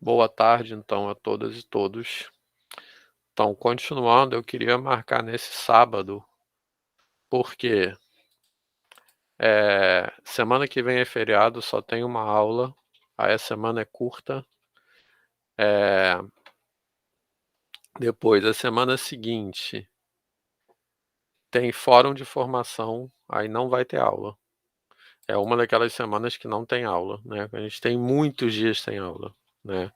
Boa tarde, então, a todas e todos. Então, continuando, eu queria marcar nesse sábado, porque semana que vem é feriado, só tem uma aula, aí a semana é curta. Depois, a semana seguinte, tem fórum de formação, aí não vai ter aula. É uma daquelas semanas que não tem aula, né? A gente tem muitos dias sem aula, né?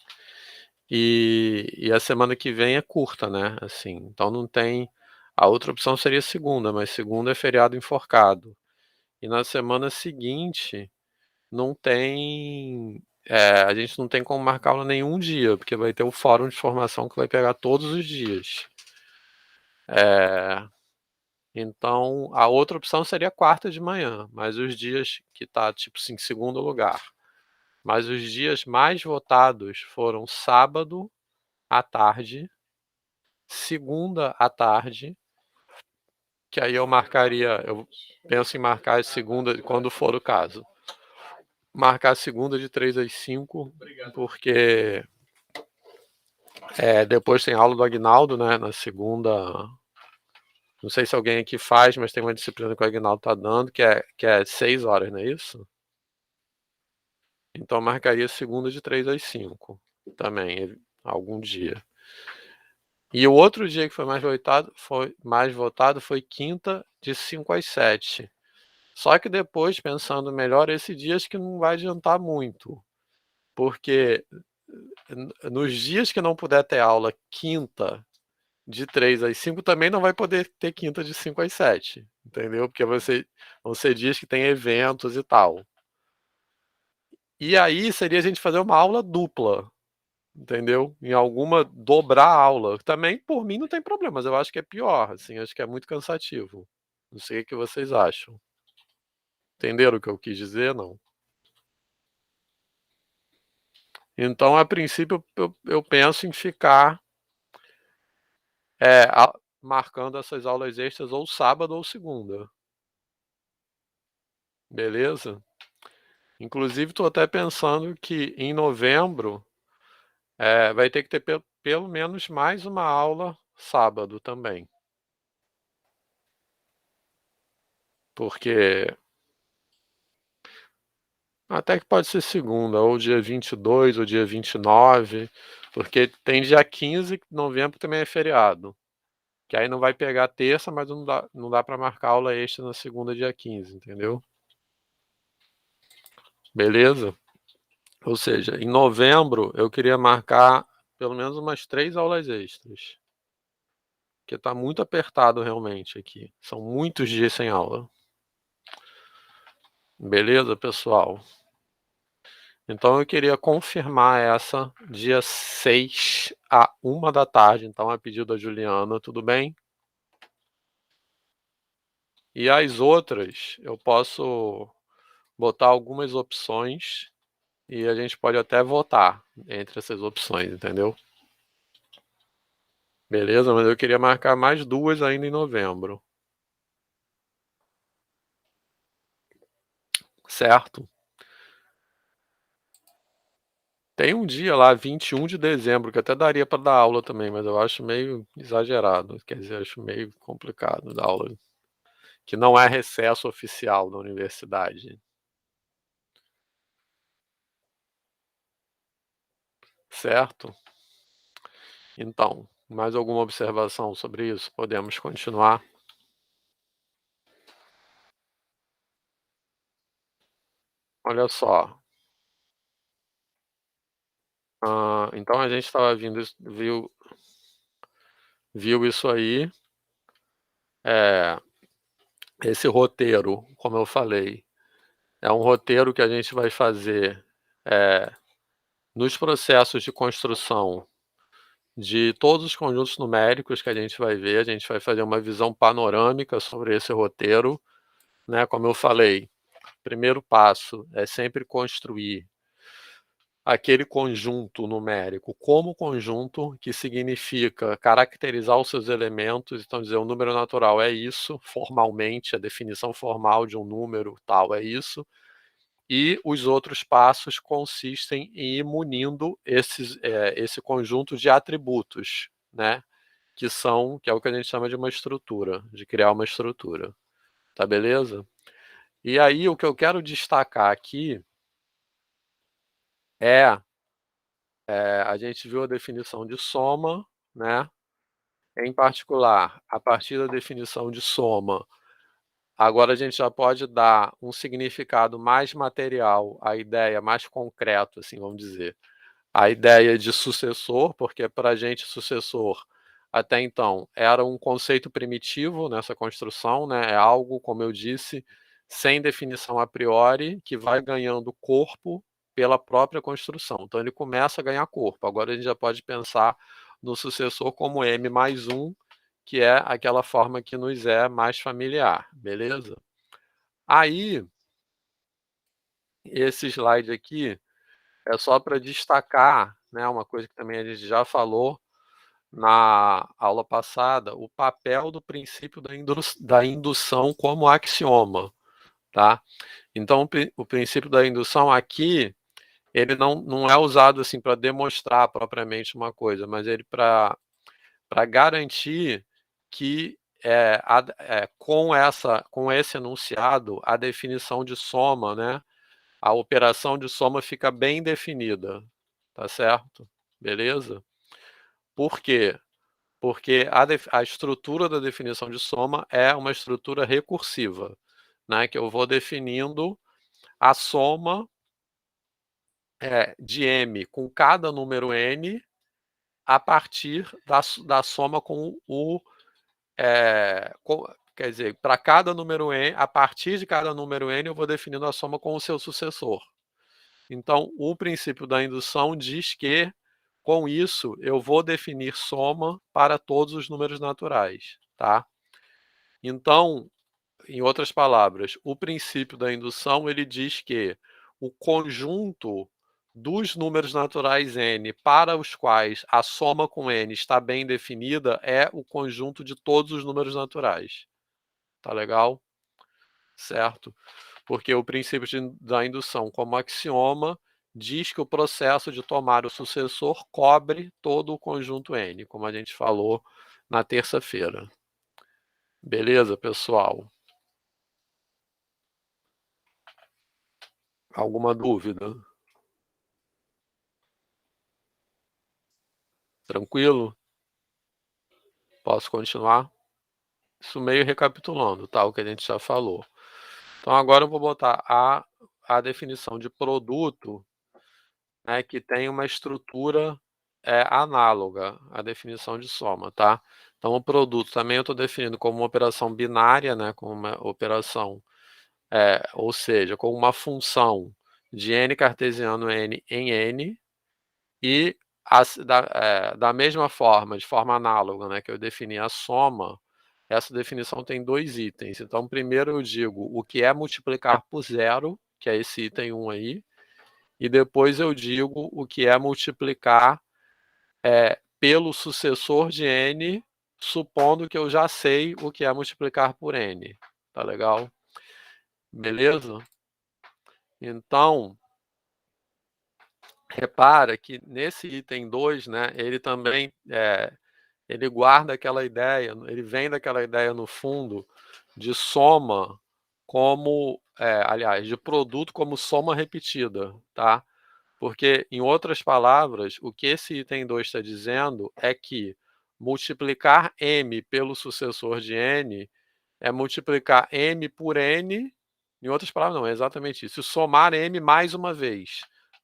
E a semana que vem é curta, né? Assim, então não tem. A outra opção seria segunda, mas segunda é feriado enforcado. E na semana seguinte não tem. A gente não tem como marcar aula nenhum dia, porque vai ter o fórum de formação que vai pegar todos os dias. Então a outra opção seria quarta de manhã, mas os dias que tá tipo assim, segundo lugar. Mas os dias mais votados foram sábado à tarde, segunda à tarde, que aí eu penso em marcar a segunda quando for o caso. Marcar a segunda de 3 às 5, porque depois tem aula do Agnaldo, né, na segunda. Não sei se alguém aqui faz, mas tem uma disciplina que o Agnaldo tá dando, que é 6 horas, não é isso? Então marcaria segunda de 3 às 5 também, algum dia. E o outro dia que foi mais votado foi quinta de 5 às 7. Só que depois, pensando melhor, esse dia acho que não vai adiantar muito, porque nos dias que não puder ter aula quinta de 3 às 5 também não vai poder ter quinta de 5 às 7, entendeu? Porque vão ser dias que tem eventos e tal. E aí seria a gente fazer uma aula dupla, entendeu? Em alguma dobrar a aula. Também por mim não tem problema, mas eu acho que é pior, assim, acho que é muito cansativo. Não sei o que vocês acham. Entenderam o que eu quis dizer, não? Então, a princípio, eu penso em ficar marcando essas aulas extras ou sábado ou segunda. Beleza? Inclusive, estou até pensando que em novembro vai ter que ter pelo menos mais uma aula sábado também. Porque até que pode ser segunda, ou dia 22, ou dia 29, porque tem dia 15 de novembro que também é feriado. Que aí não vai pegar terça, mas não dá para marcar aula extra na segunda, dia 15, entendeu? Beleza? Ou seja, em novembro eu queria marcar pelo menos umas 3 aulas extras. Porque tá muito apertado realmente aqui. São muitos dias sem aula. Beleza, pessoal? Então eu queria confirmar essa dia 6 à 1 da tarde. Então, a pedido da Juliana, tudo bem? E as outras, eu posso botar algumas opções e a gente pode até votar entre essas opções, entendeu? Beleza, mas eu queria marcar mais duas ainda em novembro. Certo? Tem um dia lá, 21 de dezembro, que até daria para dar aula também, mas eu acho meio exagerado. Quer dizer, acho meio complicado dar aula. Que não é recesso oficial da universidade. Certo? Então, mais alguma observação sobre isso? Podemos continuar? Olha só. Então a gente estava viu isso aí. Esse roteiro, como eu falei, é um roteiro que a gente vai fazer nos processos de construção de todos os conjuntos numéricos que a gente vai ver. A gente vai fazer uma visão panorâmica sobre esse roteiro, né? Como eu falei, primeiro passo é sempre construir aquele conjunto numérico como conjunto, que significa caracterizar os seus elementos. Então, dizer, o número natural é isso, formalmente, a definição formal de um número tal é isso. e os outros passos consistem em ir munindo esse conjunto de atributos, né? Que é o que a gente chama de uma estrutura, de criar uma estrutura. Tá beleza? E aí o que eu quero destacar aqui é, a gente viu a definição de soma, né? Em particular, a partir da definição de soma, agora a gente já pode dar um significado mais material à ideia, mais concreto, assim, vamos dizer. A ideia de sucessor, porque para a gente sucessor, até então, era um conceito primitivo nessa construção, né? É algo, como eu disse, sem definição a priori, que vai ganhando corpo pela própria construção. Então ele começa a ganhar corpo. Agora a gente já pode pensar no sucessor como M mais um, que é aquela forma que nos é mais familiar, beleza? Aí, esse slide aqui é só para destacar, né, uma coisa que também a gente já falou na aula passada, o papel do princípio da indução como axioma, tá? Então, o princípio da indução aqui, ele não é usado assim para demonstrar propriamente uma coisa, mas ele para garantir que com esse enunciado, a definição de soma, né, a operação de soma fica bem definida, tá certo? Beleza? Por quê? Porque a estrutura da definição de soma é uma estrutura recursiva, né, que eu vou definindo a soma de M com cada número N a partir da soma com o. Quer dizer, para cada número N, a partir de cada número N, eu vou definindo a soma com o seu sucessor. Então, o princípio da indução diz que, com isso, eu vou definir soma para todos os números naturais, tá? Então, em outras palavras, o princípio da indução ele diz que o conjunto dos números naturais n para os quais a soma com n está bem definida é o conjunto de todos os números naturais. Tá legal? Certo? Porque o princípio da indução como axioma diz que o processo de tomar o sucessor cobre todo o conjunto n, como a gente falou na terça-feira. Beleza, pessoal? Alguma dúvida? Tranquilo? Posso continuar? Isso meio recapitulando, tá? O que a gente já falou. Então agora eu vou botar a definição de produto, né, que tem uma estrutura análoga à definição de soma, tá? Então o produto também eu estou definindo como uma operação binária, né, como uma operação, ou seja, com uma função de n cartesiano n em n, e da mesma forma, de forma análoga, né, que eu defini a soma, essa definição tem dois itens. Então, primeiro eu digo o que é multiplicar por zero, que é esse item 1 aí, e depois eu digo o que é multiplicar pelo sucessor de n, supondo que eu já sei o que é multiplicar por n. Tá legal? Beleza? Então, repara que nesse item 2, né, ele também ele guarda aquela ideia, ele vem daquela ideia no fundo de soma como, aliás, de produto como soma repetida, tá? Porque, em outras palavras, o que esse item 2 está dizendo é que multiplicar m pelo sucessor de n é multiplicar m por n, em outras palavras, não, é exatamente isso, somar m mais uma vez,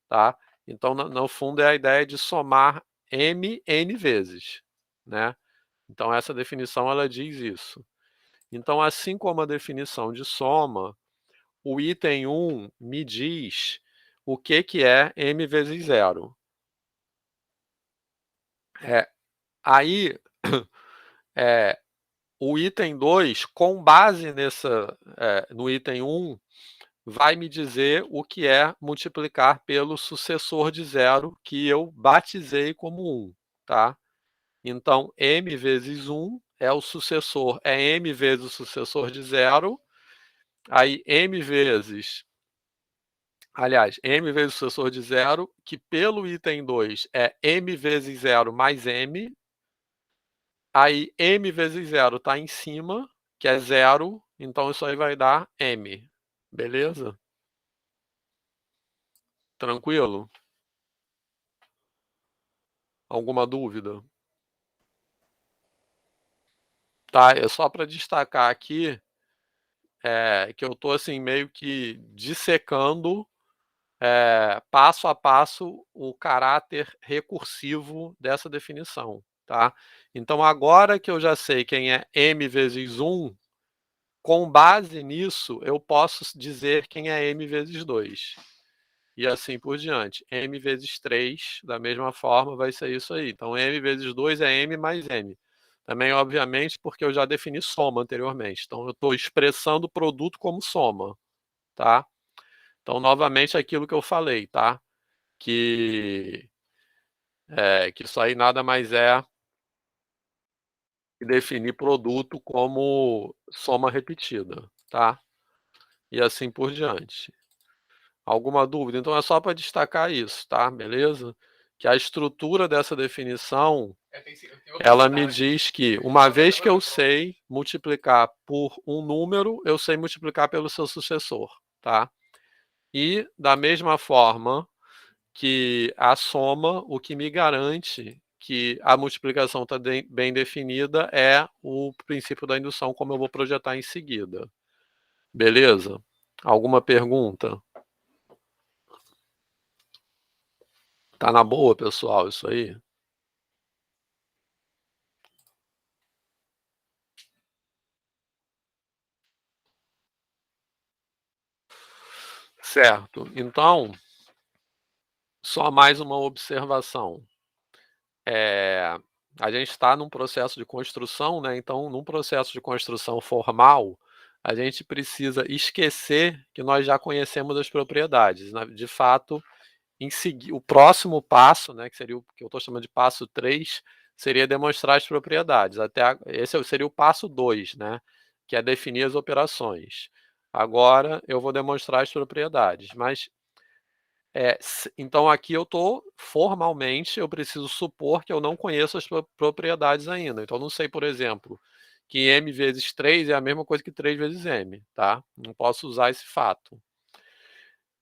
tá? Então, no fundo, é a ideia de somar m n vezes, né? Então, essa definição ela diz isso. Então, assim como a definição de soma, o item 1 me diz o que é m vezes zero. Aí, o item 2, com base no item 1, vai me dizer o que é multiplicar pelo sucessor de zero, que eu batizei como 1, tá? Então, m vezes 1 é o sucessor, é m vezes o sucessor de zero, aí m vezes Aliás, m vezes o sucessor de zero, que pelo item 2 é m vezes zero mais m. Aí m vezes zero está em cima, que é zero, então isso aí vai dar m. Beleza? Tranquilo? Alguma dúvida? Tá, é só para destacar aqui que eu estou assim meio que dissecando passo a passo o caráter recursivo dessa definição, tá? Então agora que eu já sei quem é m vezes 1, com base nisso eu posso dizer quem é m vezes 2. E assim por diante. M vezes 3, da mesma forma, vai ser isso aí. Então, M vezes 2 é M mais M. Também, obviamente, porque eu já defini soma anteriormente. Então, eu estou expressando o produto como soma, tá? Então, novamente, aquilo que eu falei, tá? Que isso aí nada mais é que definir produto como soma repetida, tá? E assim por diante. Alguma dúvida? Então é só para destacar isso, tá? Beleza? Que a estrutura dessa definição, ela me diz que uma vez que eu sei multiplicar por um número, eu sei multiplicar pelo seu sucessor, tá? E da mesma forma que a soma, o que me garante que a multiplicação está bem definida é o princípio da indução, como eu vou projetar em seguida. Beleza? Alguma pergunta? Tá na boa, pessoal, isso aí? Certo. Então, só mais uma observação. A gente está num processo de construção, né? Então, num processo de construção formal, a gente precisa esquecer que nós já conhecemos as propriedades, né? De fato, o próximo passo, né, que seria o que eu estou chamando de passo 3, seria demonstrar as propriedades. Esse seria o passo 2, né, que é definir as operações. Agora eu vou demonstrar as propriedades, mas então aqui eu estou formalmente, eu preciso supor que eu não conheço as propriedades ainda. Então eu não sei, por exemplo, que m vezes 3 é a mesma coisa que 3 vezes m, tá? Não posso usar esse fato.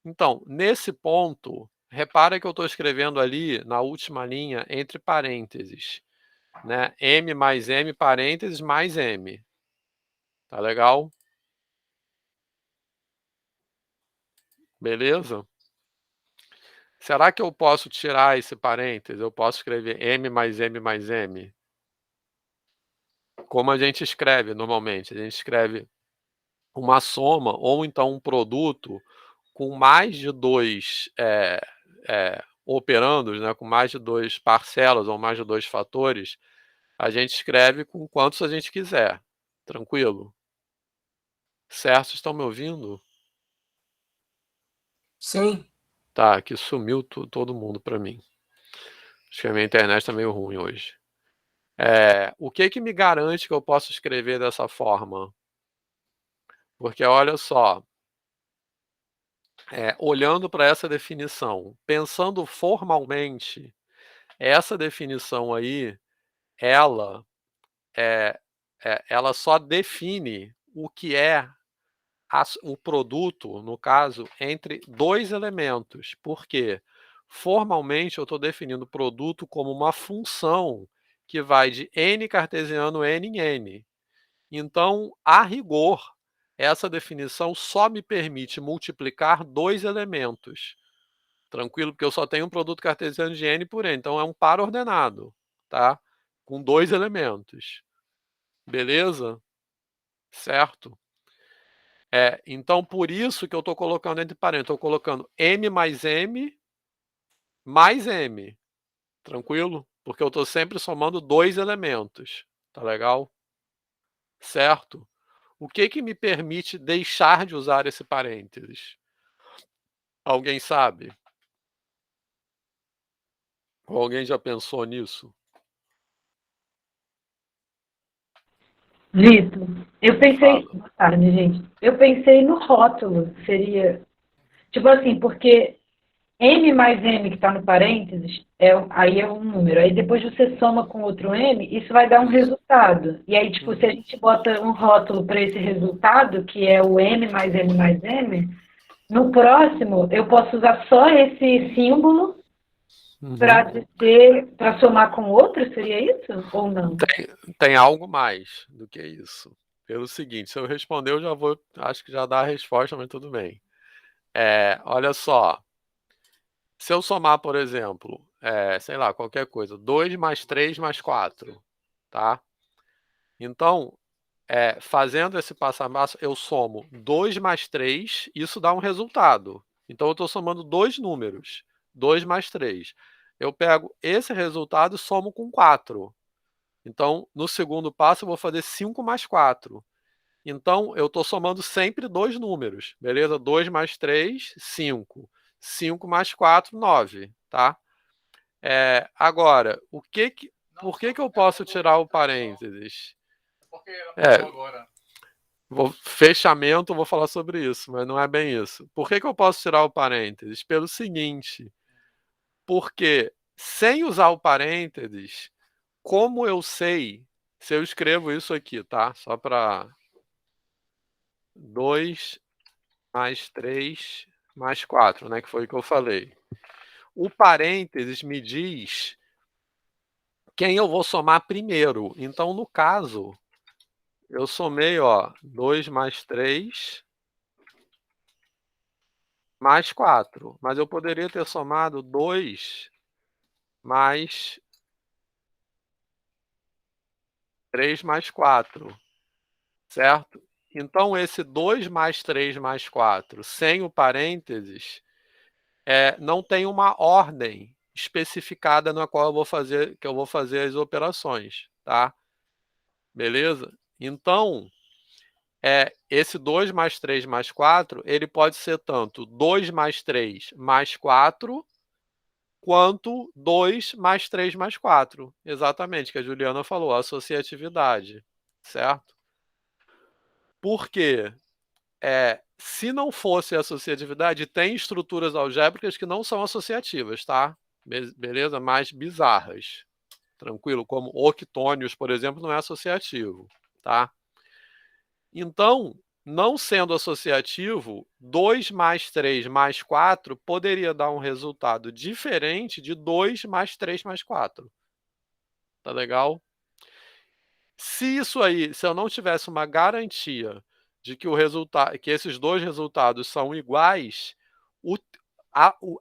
Então, nesse ponto, repara que eu estou escrevendo ali na última linha, entre parênteses, né? M mais M, parênteses, mais M. Tá legal? Beleza? Será que eu posso tirar esse parênteses? Eu posso escrever M mais M mais M? Como a gente escreve normalmente? A gente escreve uma soma ou então um produto com mais de dois operandos, né? Com mais de dois parcelas ou mais de dois fatores. A gente escreve com quantos a gente quiser. Tranquilo? Certo? Estão me ouvindo? Sim. Tá, aqui sumiu todo mundo para mim. Acho que a minha internet está meio ruim hoje. O que me garante que eu posso escrever dessa forma? Porque olha só, olhando para essa definição, pensando formalmente, essa definição aí, ela, ela só define o que é o produto, no caso, entre dois elementos. Por quê? Formalmente, eu estou definindo o produto como uma função que vai de n cartesiano n em n. Então, a rigor, essa definição só me permite multiplicar dois elementos. Tranquilo? Porque eu só tenho um produto cartesiano de n por n. Então, é um par ordenado, tá? Com dois elementos. Beleza? Certo? Então, por isso que eu estou colocando entre parênteses, estou colocando m mais m, tranquilo? Porque eu estou sempre somando dois elementos, tá legal? Certo? O que me permite deixar de usar esse parênteses? Alguém sabe? Ou alguém já pensou nisso? Vitor, eu pensei. Fala. Boa tarde, gente. Eu pensei no rótulo, seria. Tipo assim, porque M mais M que está no parênteses, aí é um número. Aí depois você soma com outro M, isso vai dar um Isso. resultado. E aí, tipo, se a Uhum. gente bota um rótulo para esse resultado, que é o M mais M mais M, no próximo eu posso usar só esse símbolo para Uhum. dizer, para somar com outro, seria isso? Ou não? Tem algo mais do que isso. Pelo seguinte, se eu responder, eu já vou. Acho que já dá a resposta, mas tudo bem. Olha só. Se eu somar, por exemplo, sei lá, qualquer coisa, 2 mais 3 mais 4, tá? Então, fazendo esse passo a passo, eu somo 2 mais 3, isso dá um resultado. Então, eu estou somando dois números, 2 mais 3. Eu pego esse resultado e somo com 4. Então, no segundo passo, eu vou fazer 5 mais 4. Então, eu estou somando sempre dois números, beleza? 2 mais 3, 5. 5 mais 4, 9, tá? Agora, por que eu posso tirar o parênteses? É, fechamento, vou falar sobre isso, mas não é bem isso. Por que eu posso tirar o parênteses? Pelo seguinte, porque sem usar o parênteses, como eu sei, se eu escrevo isso aqui, tá? Só para 2 mais 3 mais 4, né? Que foi o que eu falei. O parênteses me diz quem eu vou somar primeiro. Então, no caso, eu somei, ó, 2 mais 3 mais 4. Mas eu poderia ter somado 2 mais 3 mais 4, certo? Então, esse 2 mais 3 mais 4, sem o parênteses, não tem uma ordem especificada na qual que eu vou fazer as operações, tá? Beleza? Então, esse 2 mais 3 mais 4, ele pode ser tanto 2 mais 3 mais 4, quanto 2 mais 3 mais 4. Exatamente, que a Juliana falou, associatividade, certo? Porque se não fosse associatividade, tem estruturas algébricas que não são associativas, tá? Beleza? Mais bizarras. Tranquilo? Como octônios, por exemplo, não é associativo, tá? Então, não sendo associativo, 2 mais 3 mais 4 poderia dar um resultado diferente de 2 mais 3 mais 4. Tá legal? Se eu não tivesse uma garantia de que que esses dois resultados são iguais, o,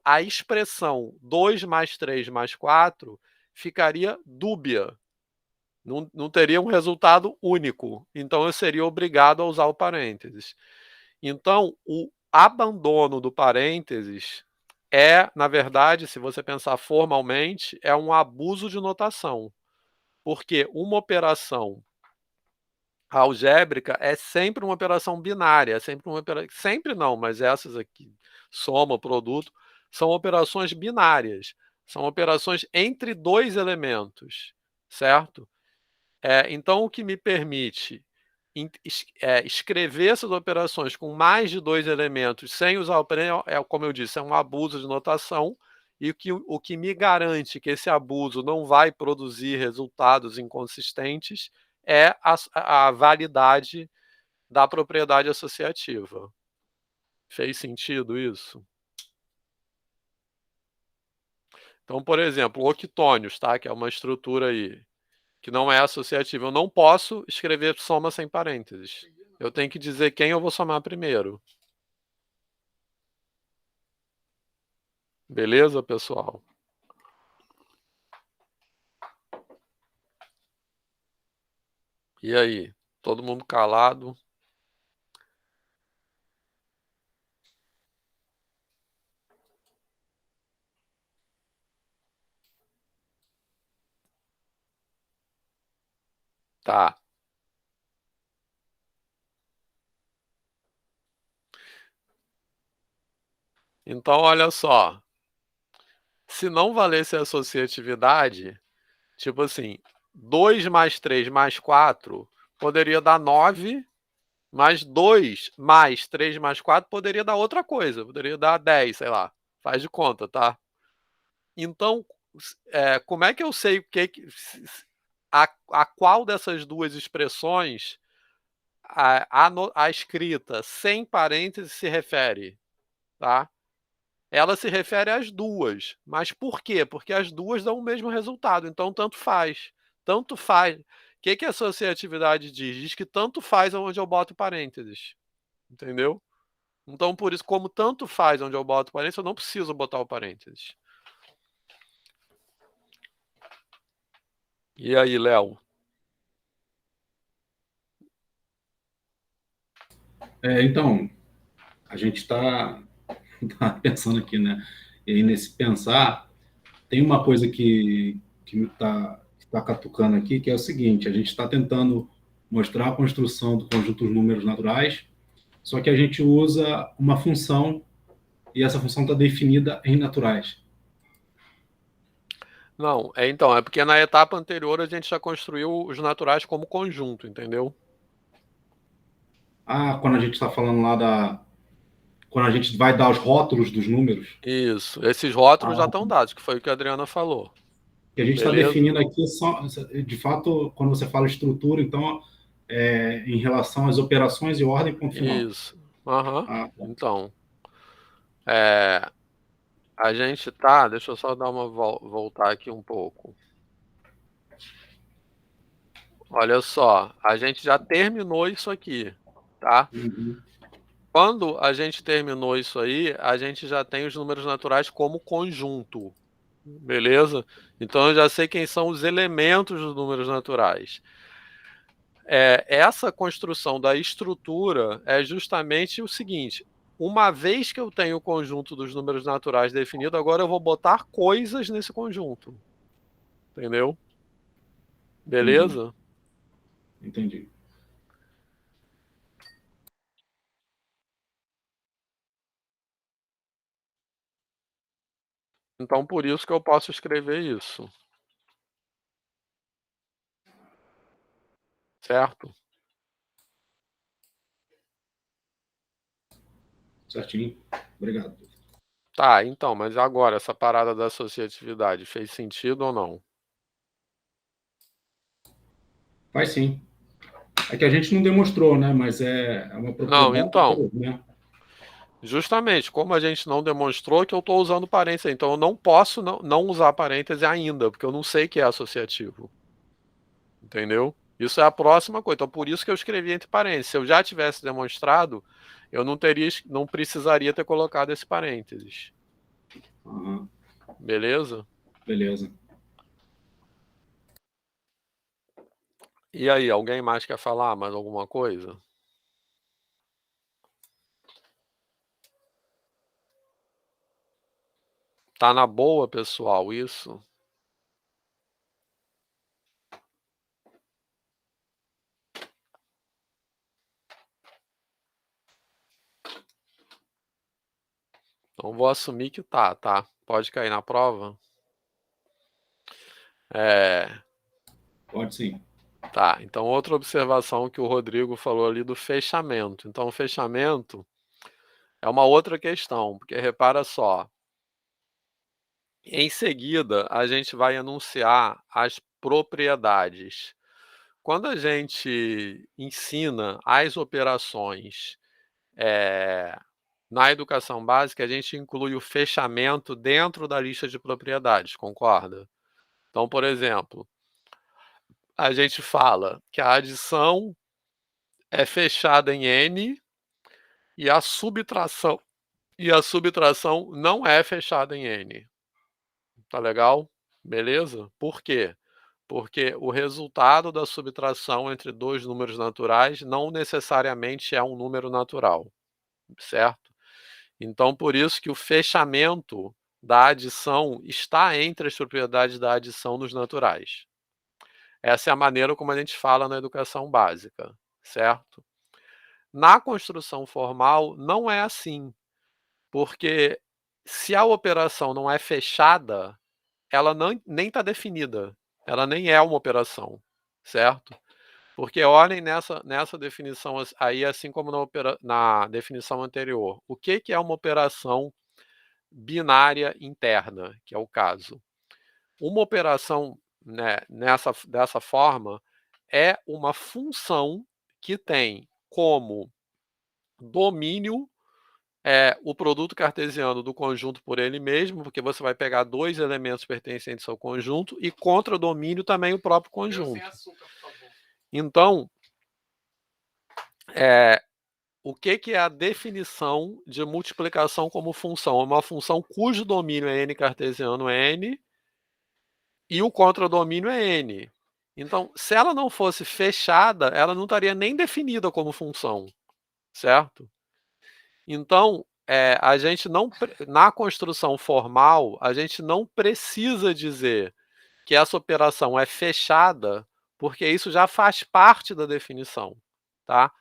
a expressão 2 mais 3 mais 4 ficaria dúbia. Não teria um resultado único. Então eu seria obrigado a usar o parênteses. Então, o abandono do parênteses na verdade, se você pensar formalmente, é um abuso de notação. Porque uma operação algébrica é sempre uma operação binária, sempre não, mas essas aqui, soma, produto, são operações binárias, são operações entre dois elementos, certo? Então, o que me permite escrever essas operações com mais de dois elementos sem usar o parênteses, como eu disse, é um abuso de notação, e o que me garante que esse abuso não vai produzir resultados inconsistentes é a validade da propriedade associativa. Fez sentido isso? Então, por exemplo, octônios, tá? Que é uma estrutura aí que não é associativa. Eu não posso escrever soma sem parênteses. Eu tenho que dizer quem eu vou somar primeiro. Beleza, pessoal? E aí? Todo mundo calado? Tá. Então, olha só. Se não valesse a associatividade, tipo assim, 2 mais 3 mais 4 poderia dar 9 Mas 2 mais 3 mais 4 poderia dar outra coisa, poderia dar 10, sei lá. Faz de conta, tá? Então, como é que eu sei a qual dessas duas expressões a escrita sem parênteses se refere, tá? Ela se refere às duas. Mas por quê? Porque as duas dão o mesmo resultado. Então, tanto faz. Tanto faz. O que a associatividade diz? Diz que tanto faz onde eu boto parênteses. Entendeu? Então, por isso, como tanto faz onde eu boto parênteses, eu não preciso botar o parênteses. E aí, Léo? Então, a gente está tá pensando aqui, né? E aí, nesse pensar, tem uma coisa que me tá catucando aqui, que é o seguinte: a gente está tentando mostrar a construção do conjunto dos números naturais, só que a gente usa uma função e essa função está definida em naturais. Não, então, é porque na etapa anterior a gente já construiu os naturais como conjunto, entendeu? Quando a gente está falando lá quando a gente vai dar os rótulos dos números, Isso, esses rótulos já ah, estão dados, que foi o que a Adriana falou. que a gente está Beleza? definindo aqui, só, de fato, quando você fala estrutura, então, em relação às operações e ordem, ponto final. Isso. Aham. Tá. Então, é, a gente tá. Deixa eu só dar uma voltar aqui um pouco. Olha só, a gente já terminou isso aqui, tá? Uhum. Quando a gente terminou isso aí, a gente já tem os números naturais como conjunto, beleza? Então eu já sei quem são os elementos dos números naturais. Essa construção da estrutura é justamente o seguinte: uma vez que eu tenho o conjunto dos números naturais definido, agora eu vou botar coisas nesse conjunto, entendeu? Entendi, Beleza? entendi. Então por isso que eu posso escrever isso, certo? Certinho. Obrigado. Tá, então, mas agora essa parada da associatividade fez sentido ou não? Faz sim. É que a gente não demonstrou, né? Mas é uma Não, propriedade, então, né? justamente, como a gente não demonstrou que eu estou usando parênteses, então eu não posso não usar parênteses ainda, porque eu não sei que é associativo, entendeu? Isso é a próxima coisa, então por isso que eu escrevi entre parênteses. Se eu já tivesse demonstrado, eu não precisaria ter colocado esse parênteses. Uhum. Beleza? Beleza. E aí, alguém mais quer falar mais alguma coisa? Tá na boa, pessoal, isso? Então vou assumir que tá? Pode cair na prova? É, Pode sim. tá. Então outra observação que o Rodrigo falou ali do fechamento. Então o fechamento é uma outra questão, porque repara só, em seguida a gente vai enunciar as propriedades. Quando a gente ensina as operações na educação básica, a gente inclui o fechamento dentro da lista de propriedades, concorda? Então, por exemplo, a gente fala que a adição é fechada em N e a subtração não é fechada em N. Tá legal? Beleza? Por quê? Porque o resultado da subtração entre dois números naturais não necessariamente é um número natural, certo? Então, por isso que o fechamento da adição está entre as propriedades da adição nos naturais. Essa é a maneira como a gente fala na educação básica, certo? Na construção formal, não é assim, porque se a operação não é fechada, ela não, nem está definida, ela nem é uma operação, certo? Porque olhem nessa definição aí, assim como na definição anterior. O que é uma operação binária interna, que é o caso? Uma operação, né, dessa forma é uma função que tem como domínio o produto cartesiano do conjunto por ele mesmo, porque você vai pegar dois elementos pertencentes ao conjunto, e contra domínio também o próprio conjunto. Então, o que é a definição de multiplicação como função? É uma função cujo domínio é n cartesiano n e o contradomínio é n. Então, se ela não fosse fechada, ela não estaria nem definida como função, certo? Então, a gente não, na construção formal, a gente não precisa dizer que essa operação é fechada, porque isso já faz parte da definição, tá?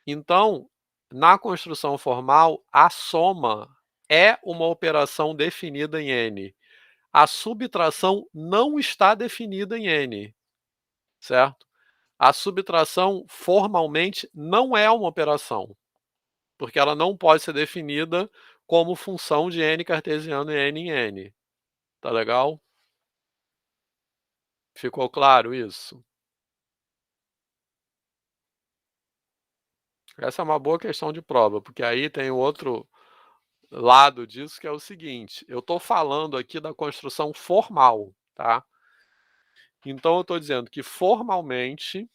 Então, na construção formal, a soma é uma operação definida em N. A subtração não está definida em N, certo? A subtração formalmente não é uma operação, porque ela não pode ser definida como função de N cartesiano e N em N. Tá legal? Ficou claro isso? Essa é uma boa questão de prova, porque aí tem o outro lado disso, que é o seguinte: eu estou falando aqui da construção formal, tá? Então eu estou dizendo que formalmente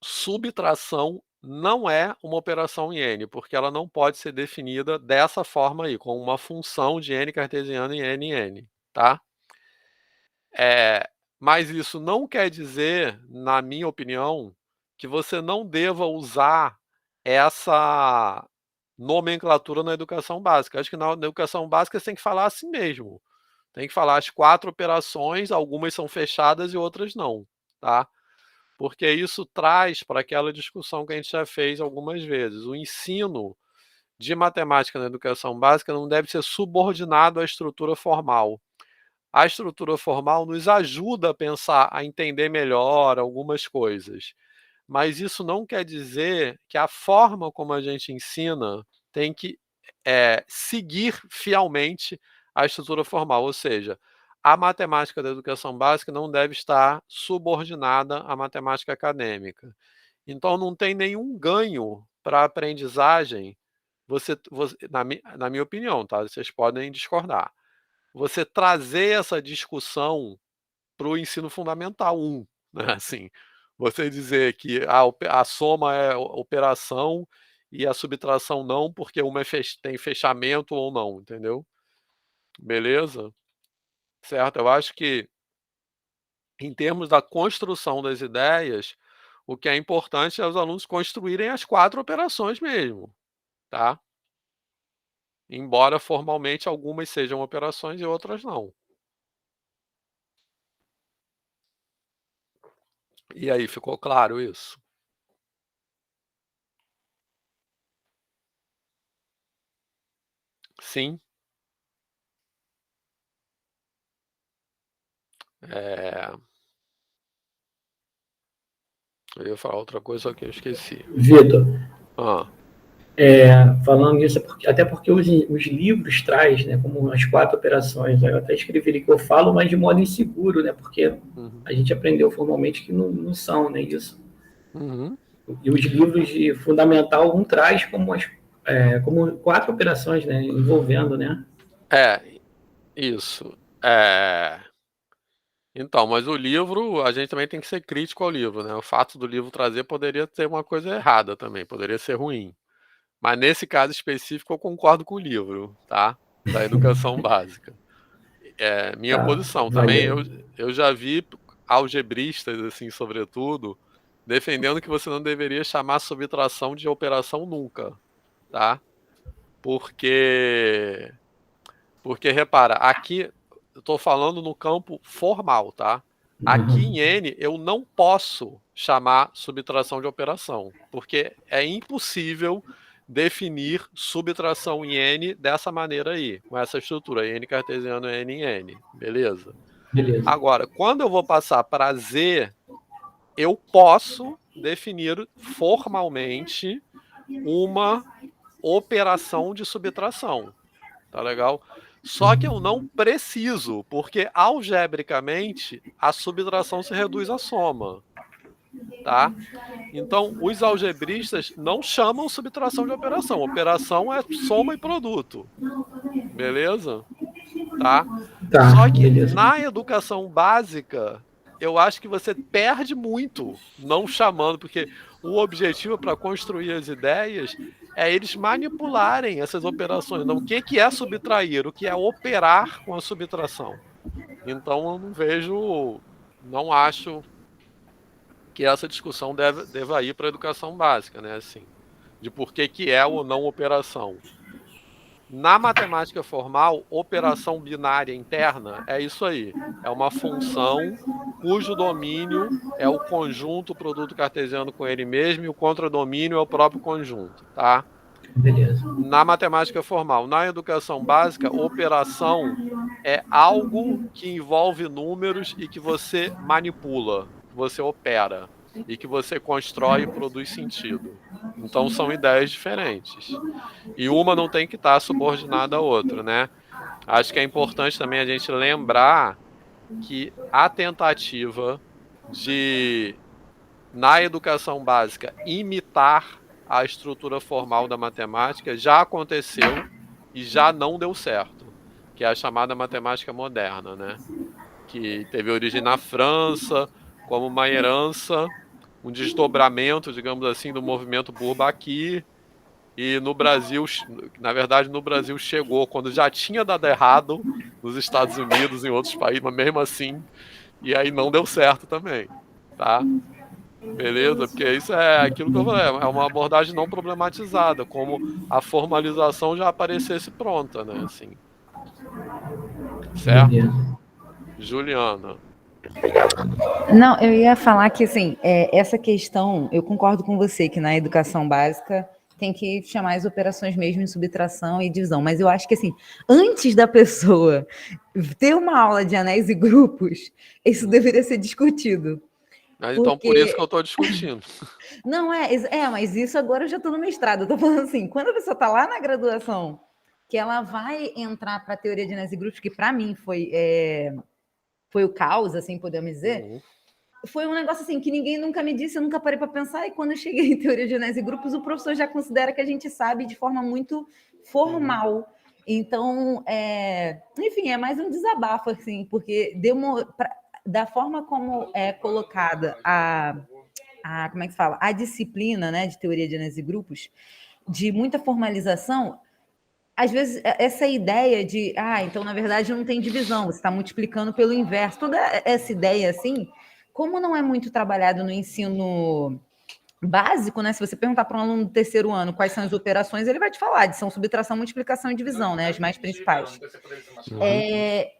subtração não é uma operação em N, porque ela não pode ser definida dessa forma aí, com uma função de N cartesiano em N, tá? Mas isso não quer dizer, na minha opinião, que você não deva usar essa nomenclatura na educação básica. Acho que na educação básica você tem que falar assim mesmo. Tem que falar as 4 operações, algumas são fechadas e outras não, tá? Porque isso traz para aquela discussão que a gente já fez algumas vezes. O ensino de matemática na educação básica não deve ser subordinado à estrutura formal. A estrutura formal nos ajuda a pensar, a entender melhor algumas coisas. Mas isso não quer dizer que a forma como a gente ensina tem que seguir fielmente a estrutura formal, ou seja, a matemática da educação básica não deve estar subordinada à matemática acadêmica. Então, não tem nenhum ganho para a aprendizagem, na minha opinião, tá? Vocês podem discordar. Você trazer essa discussão para o ensino fundamental 1, né? Assim, você dizer que a soma é operação e a subtração não, porque uma tem fechamento ou não, entendeu? Beleza? Certo? Eu acho que, em termos da construção das ideias, o que é importante é os alunos construírem as 4 operações mesmo, tá? Embora formalmente algumas sejam operações e outras não. E aí, ficou claro isso? Sim. Eu ia falar outra coisa, só que eu esqueci. Vitor, Ah, falando nisso, até porque os livros traz, né, como as 4 operações, eu até escrevi ali que eu falo, mas de modo inseguro, né, porque a gente aprendeu formalmente que não são, né, isso. E os livros de Fundamental 1 traz como 4 operações, né, envolvendo, né? isso. Então, mas o livro, a gente também tem que ser crítico ao livro, né? O fato do livro trazer poderia ter uma coisa errada também, poderia ser ruim. Mas nesse caso específico, eu concordo com o livro, tá? Da educação básica. Minha Tá, posição também, valeu. eu já vi algebristas, assim, sobretudo, defendendo que você não deveria chamar subtração de operação nunca, tá? Porque, repara, aqui eu estou falando no campo formal, tá? Aqui em N eu não posso chamar subtração de operação, porque é impossível definir subtração em N dessa maneira aí, com essa estrutura, N cartesiano N em N, beleza? Beleza. Agora, quando eu vou passar para Z, eu posso definir formalmente uma operação de subtração, tá legal? Só que eu não preciso, porque algebricamente a subtração se reduz à soma, tá? Então, os algebristas não chamam subtração de operação. Operação é soma e produto, beleza? Tá? Tá, Só que beleza. na educação básica, eu acho que você perde muito não chamando, porque o objetivo para construir as ideias é eles manipularem essas operações. Não, o que é subtrair? O que é operar com a subtração? Então eu não vejo, não acho que essa discussão deva ir para a educação básica, né? Assim, de por que é ou não operação. Na matemática formal, operação binária interna é isso aí. É uma função cujo domínio é o conjunto produto cartesiano com ele mesmo e o contradomínio é o próprio conjunto, tá? Beleza. Na matemática formal. Na educação básica, operação é algo que envolve números e que você manipula, que você opera e que você constrói e produz sentido. Então são ideias diferentes. E uma não tem que estar subordinada à outra, né? Acho que é importante também a gente lembrar que a tentativa de, na educação básica, imitar a estrutura formal da matemática já aconteceu e já não deu certo, que é a chamada matemática moderna, né? Que teve origem na França como uma herança, um desdobramento, digamos assim, do movimento Bourbaki. E no Brasil, na verdade, no Brasil chegou quando já tinha dado errado nos Estados Unidos e em outros países, mas mesmo assim, e aí não deu certo também, tá? Beleza? Porque isso é aquilo que eu falei, é uma abordagem não problematizada, como a formalização já aparecesse pronta, né? Assim. Certo? Beleza. Juliana. Não, eu ia falar que, assim, essa questão, eu concordo com você que na educação básica tem que chamar as operações mesmo em subtração e divisão, mas eu acho que, assim, antes da pessoa ter uma aula de anéis e grupos, isso deveria ser discutido. Mas então, por isso que eu estou discutindo. Não, mas isso agora eu já estou no mestrado, eu estou falando assim, quando a pessoa está lá na graduação, que ela vai entrar para a teoria de anéis e grupos, que para mim foi o caos, assim, podemos dizer, foi um negócio assim que ninguém nunca me disse, eu nunca parei para pensar, e quando eu cheguei em teoria de anéis e grupos, o professor já considera que a gente sabe de forma muito formal. Então, enfim, é mais um desabafo, assim, porque da forma como é colocada como é que fala? A disciplina, né, de teoria de anéis e grupos, de muita formalização, às vezes, essa ideia de, então, na verdade, não tem divisão, você está multiplicando pelo inverso. Toda essa ideia, assim, como não é muito trabalhado no ensino básico, né? Se você perguntar para um aluno do terceiro ano quais são as operações, ele vai te falar de são subtração, multiplicação e divisão, né? As mais principais.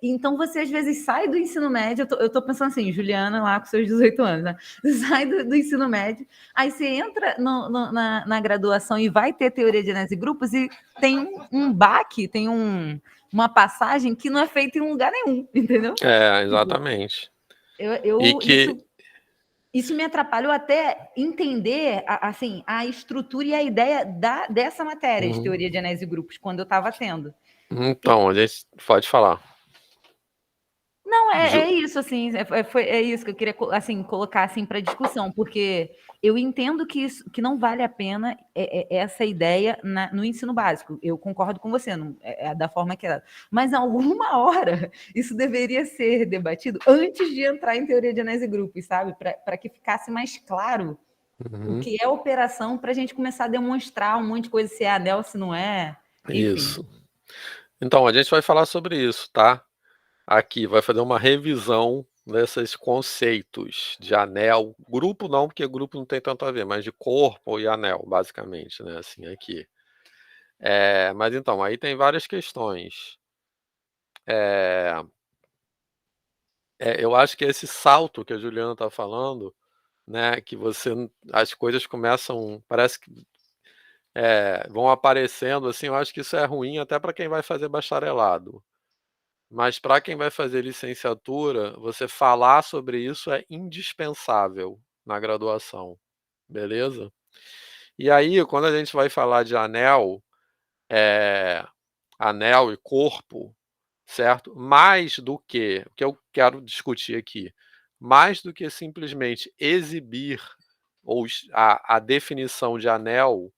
Então, você, às vezes, sai do ensino médio, eu tô pensando assim, Juliana lá com seus 18 anos, né? Você sai do ensino médio, aí você entra na graduação e vai ter teoria de anéis e grupos e tem um baque, tem uma passagem que não é feita em lugar nenhum, entendeu? Exatamente. Isso me atrapalhou até entender assim, a estrutura e a ideia dessa matéria de teoria de anéis e grupos, quando eu estava tendo. Então, a gente pode falar. Não, é isso, assim, é isso que eu queria assim, colocar assim, para discussão, porque eu entendo que não vale a pena essa ideia no ensino básico. Eu concordo com você, da forma que é. Mas, em alguma hora, isso deveria ser debatido antes de entrar em teoria de anéis e grupos, sabe? Para que ficasse mais claro o que é operação, para a gente começar a demonstrar um monte de coisa, se é anel, se não é. Enfim. Isso. Então, a gente vai falar sobre isso, tá? Aqui, vai fazer uma revisão desses conceitos de anel, grupo não, porque grupo não tem tanto a ver, mas de corpo e anel, basicamente, né, assim, aqui. Mas então, aí tem várias questões. Eu acho que esse salto que a Juliana está falando, né, que as coisas começam, parece que vão aparecendo, assim, eu acho que isso é ruim até para quem vai fazer bacharelado. Mas para quem vai fazer licenciatura, você falar sobre isso é indispensável, na graduação, beleza? E aí, quando a gente vai falar de anel e corpo, certo? Mais do que, o que eu quero discutir aqui, mais do que simplesmente exibir a definição de anel,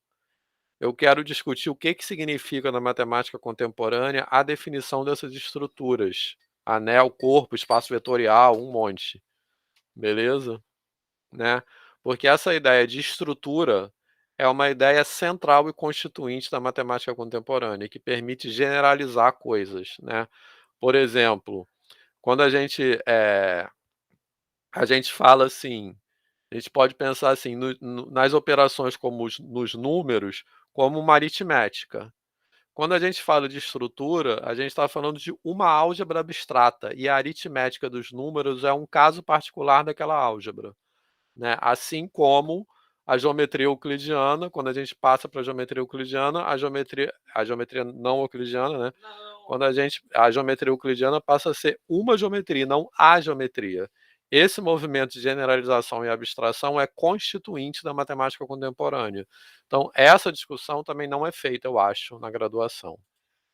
eu quero discutir o que significa na matemática contemporânea a definição dessas estruturas. Anel, corpo, espaço vetorial, um monte. Beleza? Né? Porque essa ideia de estrutura é uma ideia central e constituinte da matemática contemporânea, que permite generalizar coisas. Né? Por exemplo, quando a gente fala assim, a gente pode pensar assim, nas operações como nos números, como uma aritmética. Quando a gente fala de estrutura, a gente está falando de uma álgebra abstrata, e a aritmética dos números é um caso particular daquela álgebra. Né? Assim como a geometria euclidiana, quando a gente passa para a geometria euclidiana, a geometria não euclidiana, né? Quando a geometria euclidiana passa a ser uma geometria, não a geometria. Esse movimento de generalização e abstração é constituinte da matemática contemporânea. Então, essa discussão também não é feita, eu acho, na graduação.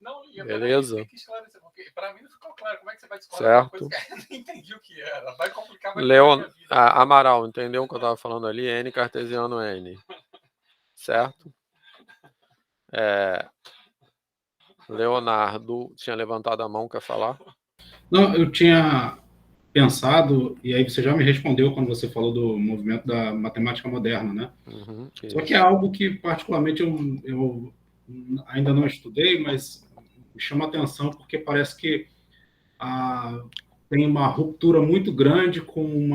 Não, beleza? Tem que esclarecer, porque para mim não ficou claro como é que você vai discordar uma coisa que eu não entendi o que era. Vai complicar mais a minha vida. Amaral, entendeu o que eu estava falando ali? N cartesiano N. Certo? Leonardo tinha levantado a mão, quer falar? Não, eu tinha pensado, e aí você já me respondeu quando você falou do movimento da matemática moderna, né? Só que é algo que, particularmente, eu ainda não estudei, mas me chama a atenção porque parece que tem uma ruptura muito grande com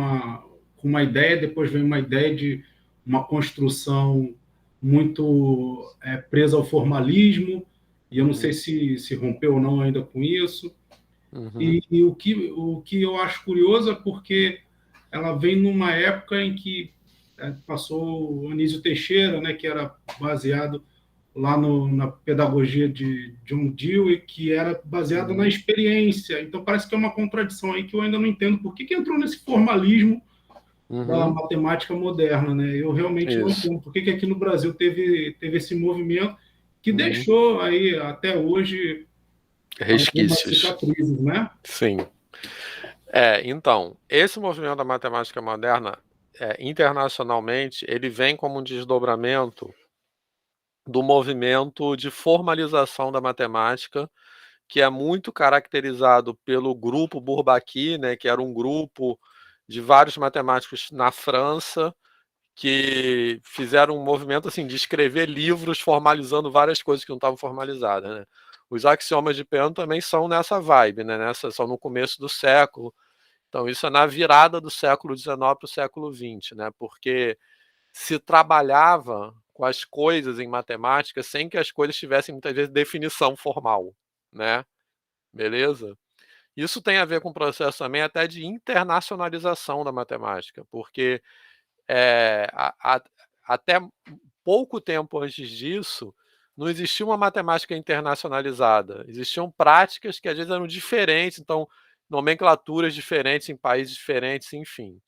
uma ideia, depois vem uma ideia de uma construção muito presa ao formalismo, e eu não sei se rompeu ou não ainda com isso. E o que eu acho curioso é porque ela vem numa época em que passou o Anísio Teixeira, né, que era baseado lá na pedagogia de John Dewey, que era baseada na experiência. Então parece que é uma contradição aí que eu ainda não entendo por que entrou nesse formalismo da matemática moderna, né? Eu realmente não entendo por que aqui no Brasil teve esse movimento que deixou aí até hoje resquícios, cicatrizes, né? Sim. Então, esse movimento da matemática moderna, internacionalmente, ele vem como um desdobramento do movimento de formalização da matemática, que é muito caracterizado pelo grupo Bourbaki, né, que era um grupo de vários matemáticos na França, que fizeram um movimento assim, de escrever livros formalizando várias coisas que não estavam formalizadas. Né? Os axiomas de Peano também são nessa vibe, né? São no começo do século. Então, isso é na virada do século XIX para o século XX, né? Porque se trabalhava com as coisas em matemática sem que as coisas tivessem, muitas vezes, definição formal. Né? Beleza? Isso tem a ver com o processo também até de internacionalização da matemática, porque até pouco tempo antes disso, não existia uma matemática internacionalizada. Existiam práticas que às vezes eram diferentes, então nomenclaturas diferentes em países diferentes, enfim.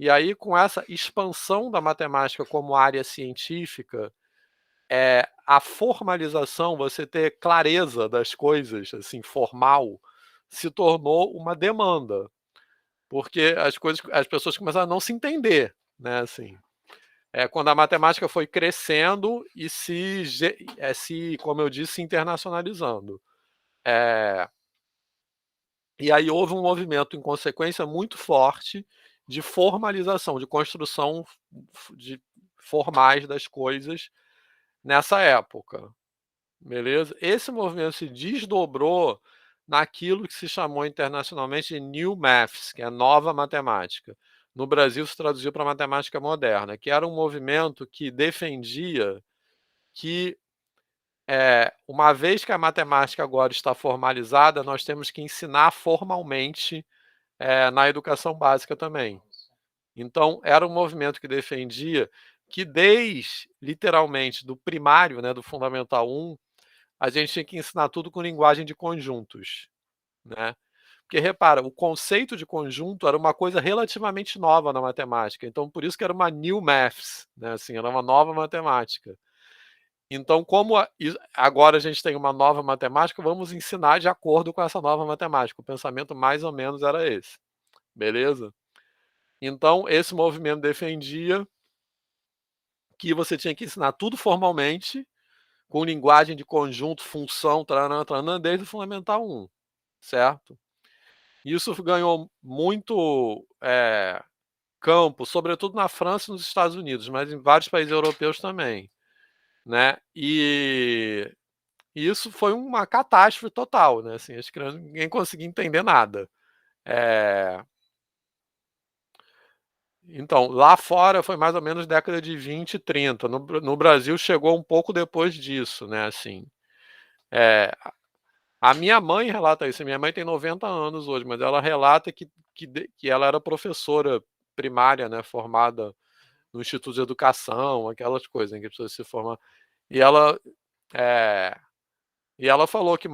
E aí, com essa expansão da matemática como área científica, a formalização, você ter clareza das coisas, assim, formal, se tornou uma demanda, porque as pessoas começaram a não se entender, né, assim. Quando a matemática foi crescendo e como eu disse, se internacionalizando. E aí houve um movimento, em consequência, muito forte de formalização, de construção formais das coisas nessa época. Beleza? Esse movimento se desdobrou naquilo que se chamou internacionalmente de New Maths, que é nova matemática. No Brasil se traduziu para matemática moderna, que era um movimento que defendia que, uma vez que a matemática agora está formalizada, nós temos que ensinar formalmente na educação básica também. Então, era um movimento que defendia que literalmente, do primário, né, do Fundamental 1, a gente tinha que ensinar tudo com linguagem de conjuntos. Né? Porque, repara, o conceito de conjunto era uma coisa relativamente nova na matemática. Então, por isso que era uma new maths, né? Assim, era uma nova matemática. Então, como agora a gente tem uma nova matemática, vamos ensinar de acordo com essa nova matemática. O pensamento mais ou menos era esse. Beleza? Então, esse movimento defendia que você tinha que ensinar tudo formalmente, com linguagem de conjunto, função, taranã, taranã, desde o Fundamental 1, certo? Isso ganhou muito campo, sobretudo na França e nos Estados Unidos, mas em vários países europeus também, né? E isso foi uma catástrofe total, né? Assim, acho que ninguém conseguia entender nada. Então, lá fora foi mais ou menos década de 20 e 30. No Brasil chegou um pouco depois disso, né? Assim, a minha mãe relata isso. Minha mãe tem 90 anos hoje, mas ela relata que ela era professora primária, né? Formada no Instituto de Educação, aquelas coisas em que a pessoa se forma. E ela, e ela falou que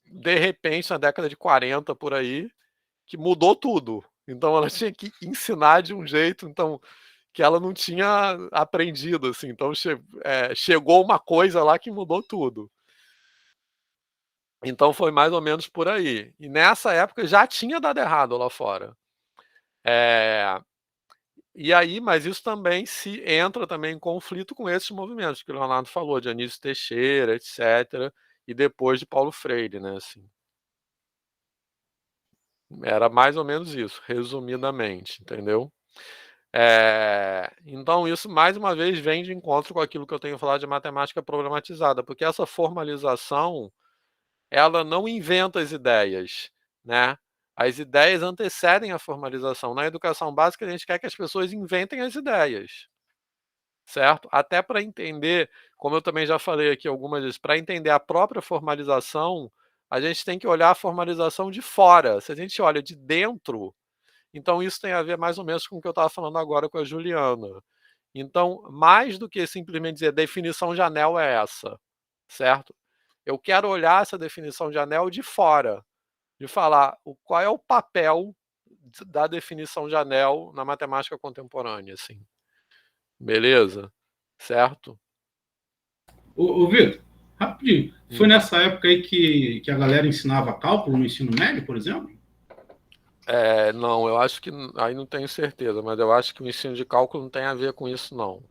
de repente, na década de 40 por aí, que mudou tudo. Então ela tinha que ensinar de um jeito, então que ela não tinha aprendido, assim. Então chegou uma coisa lá que mudou tudo. Então foi mais ou menos por aí. E nessa época já tinha dado errado lá fora. E aí, mas isso também se entra também em conflito com esses movimentos que o Leonardo falou, de Anísio Teixeira, etc., e depois de Paulo Freire, né? Assim. Era mais ou menos isso, resumidamente, entendeu? Então, isso mais uma vez vem de encontro com aquilo que eu tenho falado de matemática problematizada, porque essa formalização ela não inventa as ideias, né? As ideias antecedem a formalização. Na educação básica, a gente quer que as pessoas inventem as ideias, certo? Até para entender, como eu também já falei aqui algumas vezes, para entender a própria formalização, a gente tem que olhar a formalização de fora. Se a gente olha de dentro, então isso tem a ver mais ou menos com o que eu estava falando agora com a Juliana. Então, mais do que simplesmente dizer definição de anel é essa, certo? Eu quero olhar essa definição de anel de fora, de falar qual é o papel da definição de anel na matemática contemporânea, assim. Beleza? Certo? Ô Vitor, rapidinho. Foi nessa época aí que a galera ensinava cálculo no ensino médio, por exemplo? Não, eu acho que. Aí não tenho certeza, mas eu acho que o ensino de cálculo não tem a ver com isso, não.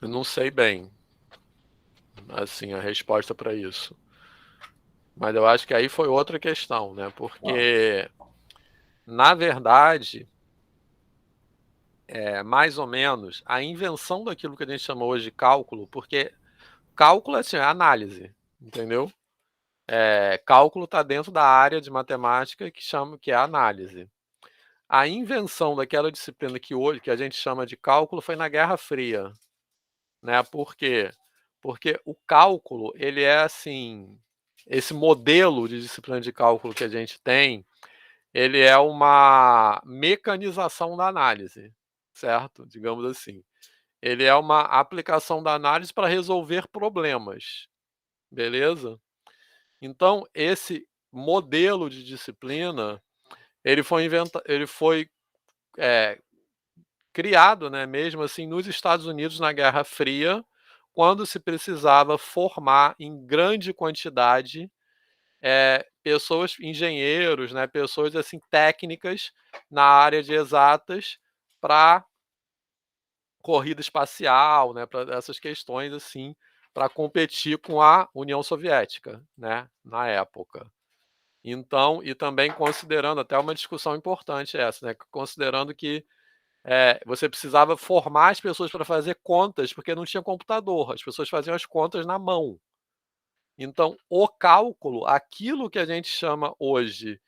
Eu não sei bem, assim, a resposta para isso. Mas eu acho que aí foi outra questão, né? Porque, na verdade, mais ou menos, a invenção daquilo que a gente chama hoje de cálculo, porque cálculo assim, é análise, entendeu? Cálculo está dentro da área de matemática que é a análise. A invenção daquela disciplina que hoje que a gente chama de cálculo foi na Guerra Fria, né? Por quê? Porque o cálculo, ele é assim, esse modelo de disciplina de cálculo que a gente tem, ele é uma mecanização da análise, certo? Digamos assim. Ele é uma aplicação da análise para resolver problemas, beleza? Então, esse modelo de disciplina, ele foi criado, né, mesmo assim, nos Estados Unidos na Guerra Fria, quando se precisava formar em grande quantidade pessoas, engenheiros, né, pessoas assim técnicas na área de exatas para corrida espacial, né, para essas questões assim, para competir com a União Soviética, né, na época. Então, e também considerando até uma discussão importante essa, né, considerando que você precisava formar as pessoas para fazer contas, porque não tinha computador, as pessoas faziam as contas na mão. Então, o cálculo, aquilo que a gente chama hoje,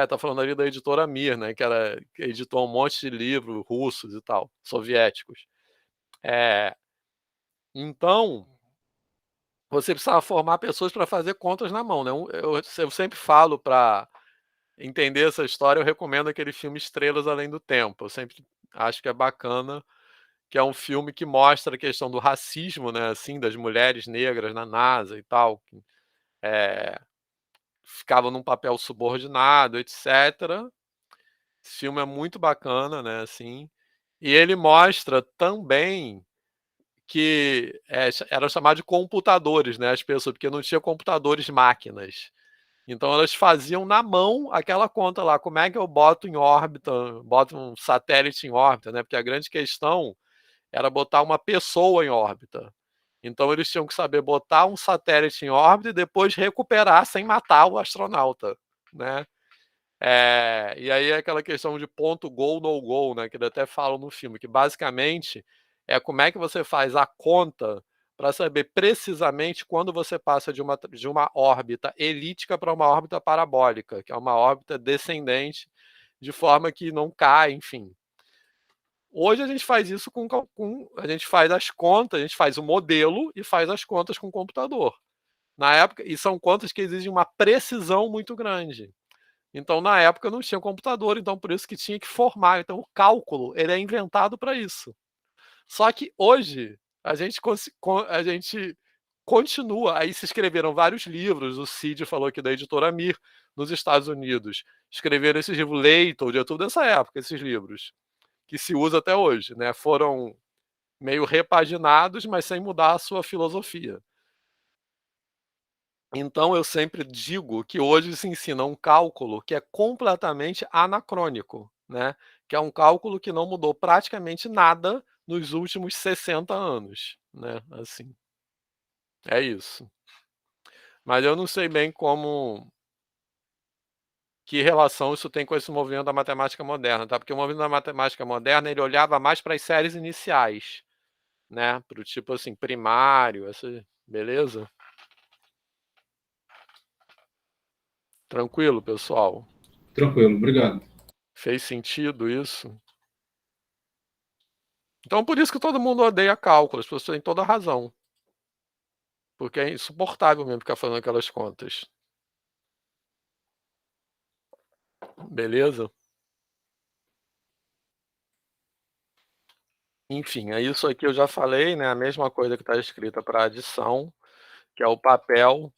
tá falando ali da editora Mir, né, que editou um monte de livros russos e tal, soviéticos. Então, você precisava formar pessoas para fazer contas na mão, né? Eu sempre falo para entender essa história, eu recomendo aquele filme Estrelas Além do Tempo. Eu sempre acho que é bacana, que é um filme que mostra a questão do racismo, né, assim, das mulheres negras na NASA e tal. ficava num papel subordinado, etc. Esse filme é muito bacana, né, assim. E ele mostra também que era chamado de computadores, né, as pessoas, porque não tinha computadores máquinas. Então elas faziam na mão aquela conta lá, como é que eu boto em órbita, boto um satélite em órbita, né? Porque a grande questão era botar uma pessoa em órbita. Então eles tinham que saber botar um satélite em órbita e depois recuperar sem matar o astronauta, né? E aí é aquela questão de ponto go, no go, né? Que eles até falam no filme, que basicamente é como é que você faz a conta para saber precisamente quando você passa de uma órbita elíptica para uma órbita parabólica, que é uma órbita descendente, de forma que não cai, enfim. Hoje a gente faz isso a gente faz as contas, a gente faz o modelo e faz as contas com o computador. Na época, e são contas que exigem uma precisão muito grande. Então, na época, não tinha computador, então por isso que tinha que formar. Então, o cálculo, ele é inventado para isso. Só que hoje, a gente continua. Aí se escreveram vários livros, o Cid falou aqui da editora Mir, nos Estados Unidos. Escreveram esses livros, Leitold, é tudo dessa época, esses livros, que se usa até hoje, né? Foram meio repaginados, mas sem mudar a sua filosofia. Então eu sempre digo que hoje se ensina um cálculo que é completamente anacrônico, né? Que é um cálculo que não mudou praticamente nada nos últimos 60 anos, né? Assim, é isso. Mas eu não sei bem que relação isso tem com esse movimento da matemática moderna, tá? Porque o movimento da matemática moderna, ele olhava mais para as séries iniciais, né? Para o tipo assim, primário, beleza? Tranquilo, pessoal? Tranquilo, obrigado. Fez sentido isso? Então, por isso que todo mundo odeia cálculo, as pessoas têm toda a razão. Porque é insuportável mesmo ficar fazendo aquelas contas. Beleza? Enfim, é isso aqui eu já falei, né? A mesma coisa que está escrita para adição, que é o papel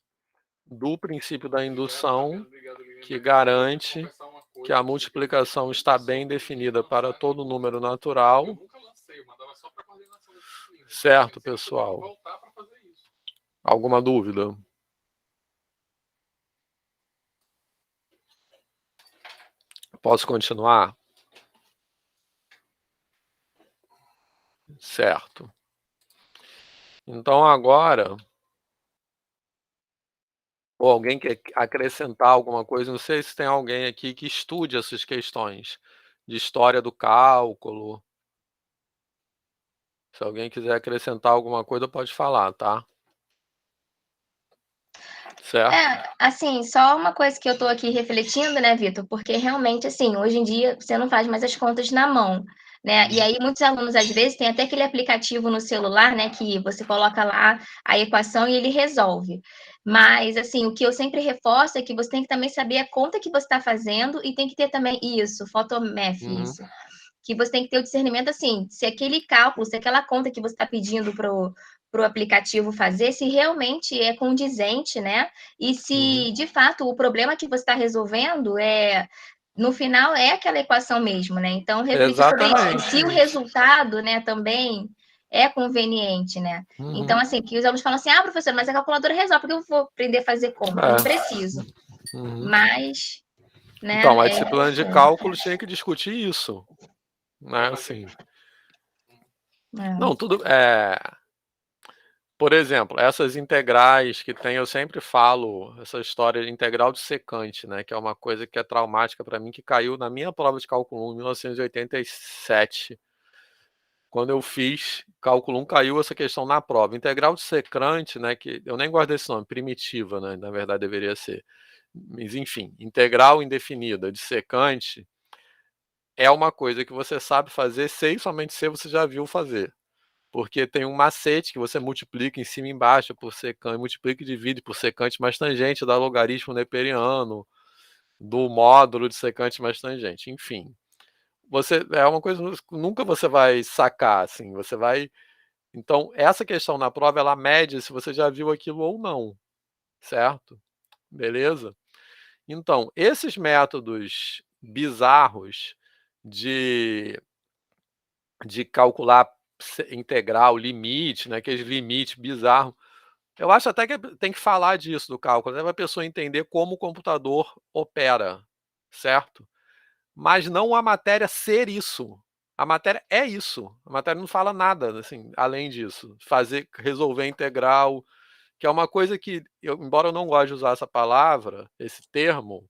do princípio da indução, que garante que a multiplicação está bem definida para todo número natural. Certo, pessoal? Alguma dúvida? Posso continuar? Certo. Então agora, ou alguém quer acrescentar alguma coisa? Não sei se tem alguém aqui que estude essas questões de história do cálculo. Se alguém quiser acrescentar alguma coisa, pode falar, tá? Certo? Assim, só uma coisa que eu tô aqui refletindo, né, Vitor? Porque realmente, assim, hoje em dia você não faz mais as contas na mão, né? E aí muitos alunos, às vezes, tem até aquele aplicativo no celular, né, que você coloca lá a equação e ele resolve. Mas, assim, o que eu sempre reforço é que você tem que também saber a conta que você está fazendo e tem que ter também isso, photomath, isso. Que você tem que ter o discernimento, assim, se aquele cálculo, se aquela conta que você está pedindo para o aplicativo fazer, se realmente é condizente, né? E se, de fato, o problema que você está resolvendo no final, é aquela equação mesmo, né? Então, refletir sobre isso. Se o resultado, né, também é conveniente, né? Então, assim, que os alunos falam assim, professor, mas a calculadora resolve, porque eu vou aprender a fazer conta? Não preciso. Mas, né? Então, a disciplina de cálculo tinha que discutir isso, né? Assim. Não, tudo. Por exemplo, essas integrais que tem, eu sempre falo, essa história de integral de secante, né? Que é uma coisa que é traumática para mim, que caiu na minha prova de cálculo 1 em 1987. Quando eu fiz cálculo 1, caiu essa questão na prova. Integral de secante, né? Que eu nem gosto desse nome, primitiva, né? Na verdade deveria ser. Mas enfim, integral indefinida de secante é uma coisa que você sabe fazer, se e somente se você já viu fazer. Porque tem um macete que você multiplica em cima e embaixo por secante, multiplica e divide por secante mais tangente, dá logaritmo neperiano, do módulo de secante mais tangente, enfim. É uma coisa que nunca você vai sacar, assim, você vai... Então, essa questão na prova, ela mede se você já viu aquilo ou não. certo? Beleza? Então, esses métodos bizarros de calcular integral, limite, né, aqueles limites bizarros, eu acho até que tem que falar disso do cálculo, até para a pessoa entender como o computador opera, certo? Mas não a matéria ser isso. A matéria é isso. A matéria não fala nada, assim, além disso. Resolver integral, que é uma coisa que, embora eu não goste de usar essa palavra, esse termo,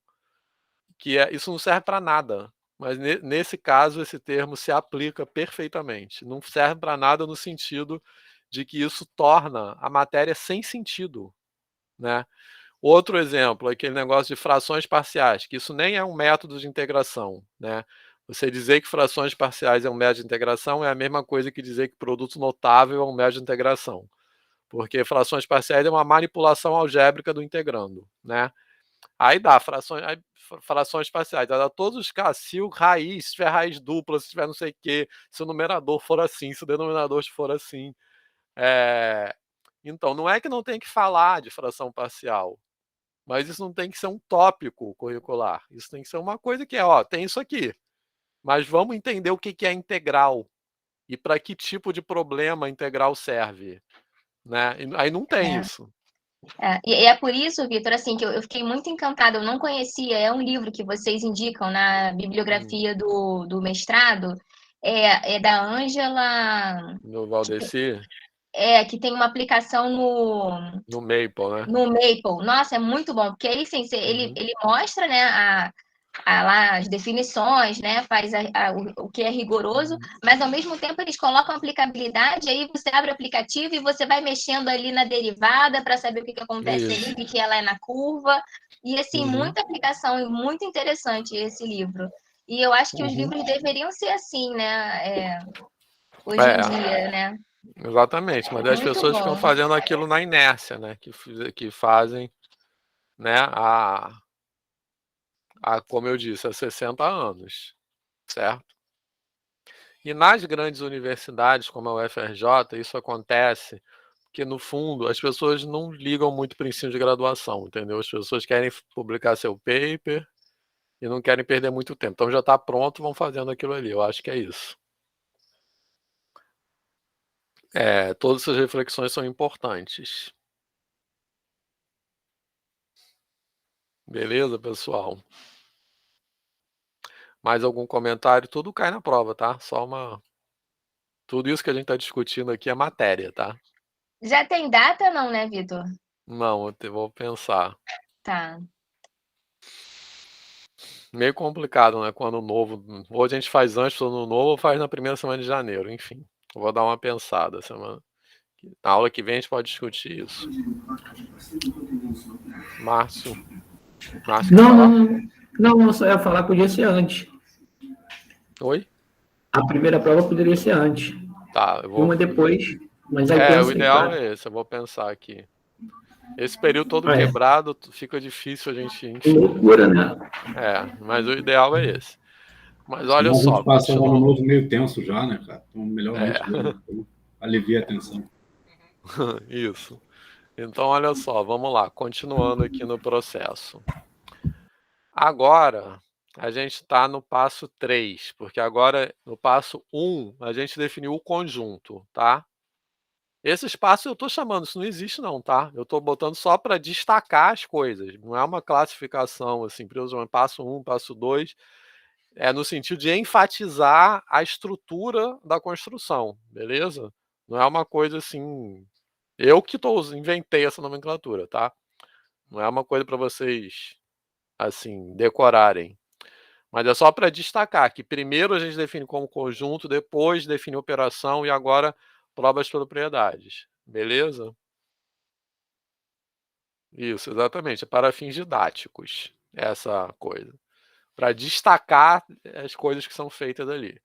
isso não serve para nada. Mas nesse caso, esse termo se aplica perfeitamente. Não serve para nada no sentido de que isso torna a matéria sem sentido, né? Outro exemplo, aquele negócio de frações parciais, que isso nem é um método de integração, né? Você dizer que frações parciais é um método de integração é a mesma coisa que dizer que produto notável é um método de integração, porque frações parciais é uma manipulação algébrica do integrando, né? Aí dá frações parciais, dá todos os casos, se tiver raiz dupla, se tiver não sei o quê, se o numerador for assim, se o denominador for assim. Então, não é que não tem que falar de fração parcial, mas isso não tem que ser um tópico curricular. Isso tem que ser uma coisa que tem isso aqui. Mas vamos entender o que é integral e para que tipo de problema a integral serve, né? Aí não tem isso. E é por isso, Vitor, assim, que eu fiquei muito encantada. Eu não conhecia, é um livro que vocês indicam na bibliografia do mestrado, é da Ângela. No Valdeci? Que tem uma aplicação no Maple, né? No Maple. Nossa, é muito bom, porque aí sim, ele mostra, né, lá as definições, né, faz o que é rigoroso, mas ao mesmo tempo eles colocam aplicabilidade, aí você abre o aplicativo e você vai mexendo ali na derivada para saber o que acontece ali, o que ela é na curva, e assim, muita aplicação e muito interessante esse livro. E eu acho que os livros deveriam ser assim, né, hoje em dia, né? Exatamente, mas as pessoas ficam fazendo aquilo na inércia, né? Que fazem, né? Como eu disse, há 60 anos, certo? E nas grandes universidades, como a UFRJ, isso acontece porque, no fundo, as pessoas não ligam muito para o ensino de graduação, entendeu? As pessoas querem publicar seu paper e não querem perder muito tempo. Então já está pronto, vão fazendo aquilo ali. Eu acho que é isso. Todas essas reflexões são importantes. Beleza, pessoal? Mais algum comentário? Tudo cai na prova, tá? Tudo isso que a gente está discutindo aqui é matéria, tá? Já tem data não, né, Vitor? Não, eu vou pensar. Tá. Meio complicado, né? Com ano novo. Ou a gente faz antes do ano novo ou faz na primeira semana de janeiro. Enfim, eu vou dar uma pensada. Na aula que vem a gente pode discutir isso. Márcio. Não, só ia falar que podia ser antes. Oi? A primeira prova poderia ser antes. Tá, eu vou... Uma depois, mas aí o ideal é esse, eu vou pensar aqui. Esse período todo quebrado, fica difícil a gente... Enfim. Loucura, né? Mas o ideal é esse. Mas olha só... A gente passa um ano novo meio tenso já, né, cara? Então, melhor alivia a tensão. Isso. Então, olha só, vamos lá, continuando aqui no processo. Agora, a gente está no passo 3, porque agora, no passo 1, a gente definiu o conjunto, tá? Esse espaço eu estou chamando, isso não existe não, tá? Eu estou botando só para destacar as coisas, não é uma classificação, assim, passo 1, passo 2, no sentido de enfatizar a estrutura da construção, beleza? Não é uma coisa assim... Eu que inventei essa nomenclatura, tá? Não é uma coisa para vocês, assim, decorarem. Mas é só para destacar que primeiro a gente define como conjunto, depois define operação e agora prova as propriedades. Beleza? Isso, exatamente. É para fins didáticos, essa coisa. Para destacar as coisas que são feitas ali.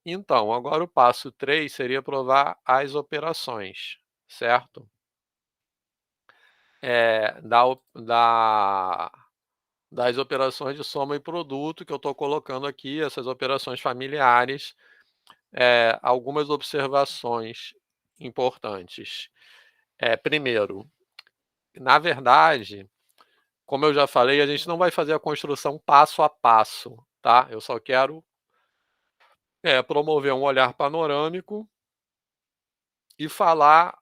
Então, agora o passo 3 seria provar as operações, certo? Das operações de soma e produto que eu estou colocando aqui, essas operações familiares, algumas observações importantes. Primeiro, na verdade, como eu já falei, a gente não vai fazer a construção passo a passo, tá? Eu só quero promover um olhar panorâmico e falar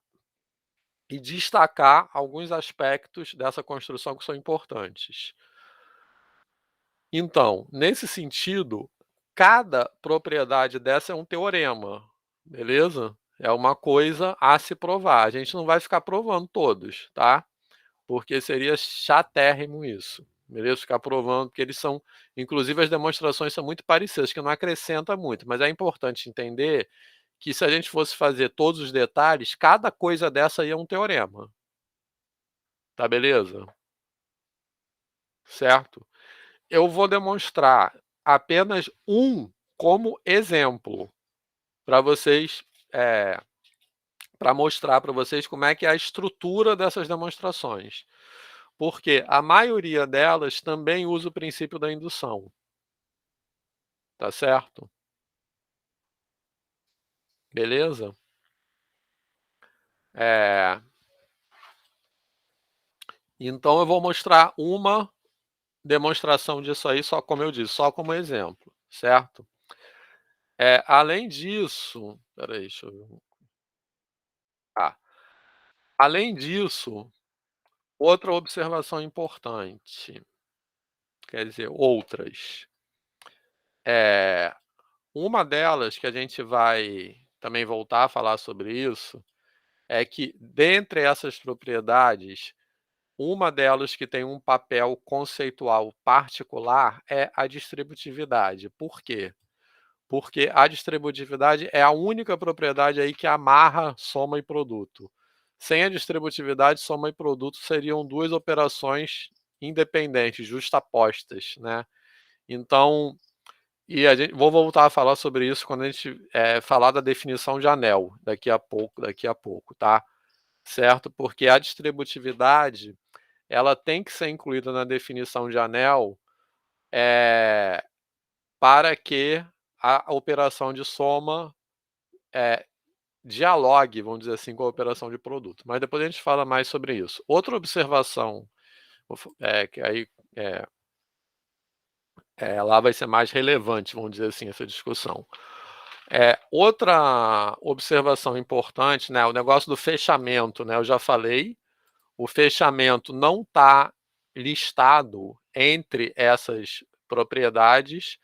e destacar alguns aspectos dessa construção que são importantes. Então, nesse sentido, cada propriedade dessa é um teorema, beleza? É uma coisa a se provar. A gente não vai ficar provando todos, tá? Porque seria chatérrimo isso, beleza? Ficar provando, porque eles são, inclusive as demonstrações são muito parecidas, que não acrescenta muito, mas é importante entender que se a gente fosse fazer todos os detalhes, cada coisa dessa aí é um teorema. Tá beleza? Certo? Eu vou demonstrar apenas um como exemplo para vocês, para mostrar para vocês como é que é a estrutura dessas demonstrações. Porque a maioria delas também usa o princípio da indução. Tá certo? Beleza? Então eu vou mostrar uma demonstração disso aí, só como eu disse, só como exemplo, certo? Além disso, peraí, deixa eu ver. Além disso, outra observação importante, quer dizer, outras. Uma delas que a gente vai também voltar a falar sobre isso, é que dentre essas propriedades, uma delas que tem um papel conceitual particular é a distributividade. Por quê? Porque a distributividade é a única propriedade aí que amarra soma e produto. Sem a distributividade, soma e produto seriam duas operações independentes, justapostas, né? Então, vou voltar a falar sobre isso quando a gente falar da definição de anel, daqui a pouco, tá? Certo? Porque a distributividade, ela tem que ser incluída na definição de anel para que a operação de soma dialogue, vamos dizer assim, com a operação de produto. Mas depois a gente fala mais sobre isso. Outra observação, que aí lá vai ser mais relevante, vamos dizer assim, essa discussão. Outra observação importante, né, o negócio do fechamento, né, eu já falei, o fechamento não está listado entre essas propriedades,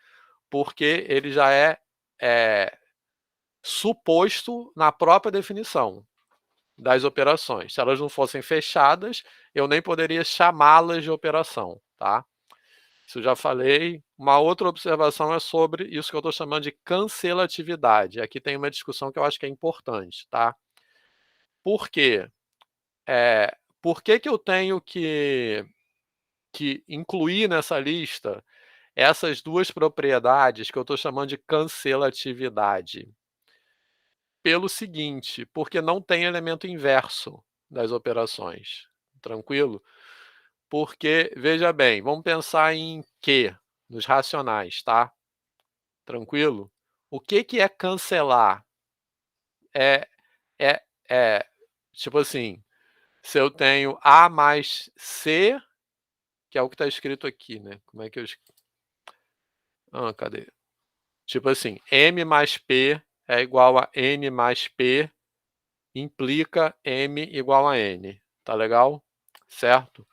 porque ele já é suposto na própria definição das operações. Se elas não fossem fechadas, eu nem poderia chamá-las de operação, tá? Isso eu já falei. Uma outra observação é sobre isso que eu estou chamando de cancelatividade. Aqui tem uma discussão que eu acho que é importante, tá? Por quê? Por que eu tenho que incluir nessa lista essas duas propriedades que eu estou chamando de cancelatividade? Pelo seguinte, porque não tem elemento inverso das operações. Tranquilo? Porque, veja bem, vamos pensar em que? Nos racionais, tá? Tranquilo? O que é cancelar? Tipo assim, se eu tenho A mais C, que é o que está escrito aqui, né? Como é que eu... cadê? Tipo assim, M mais P é igual a N mais P, implica M igual a N. Tá legal? Certo?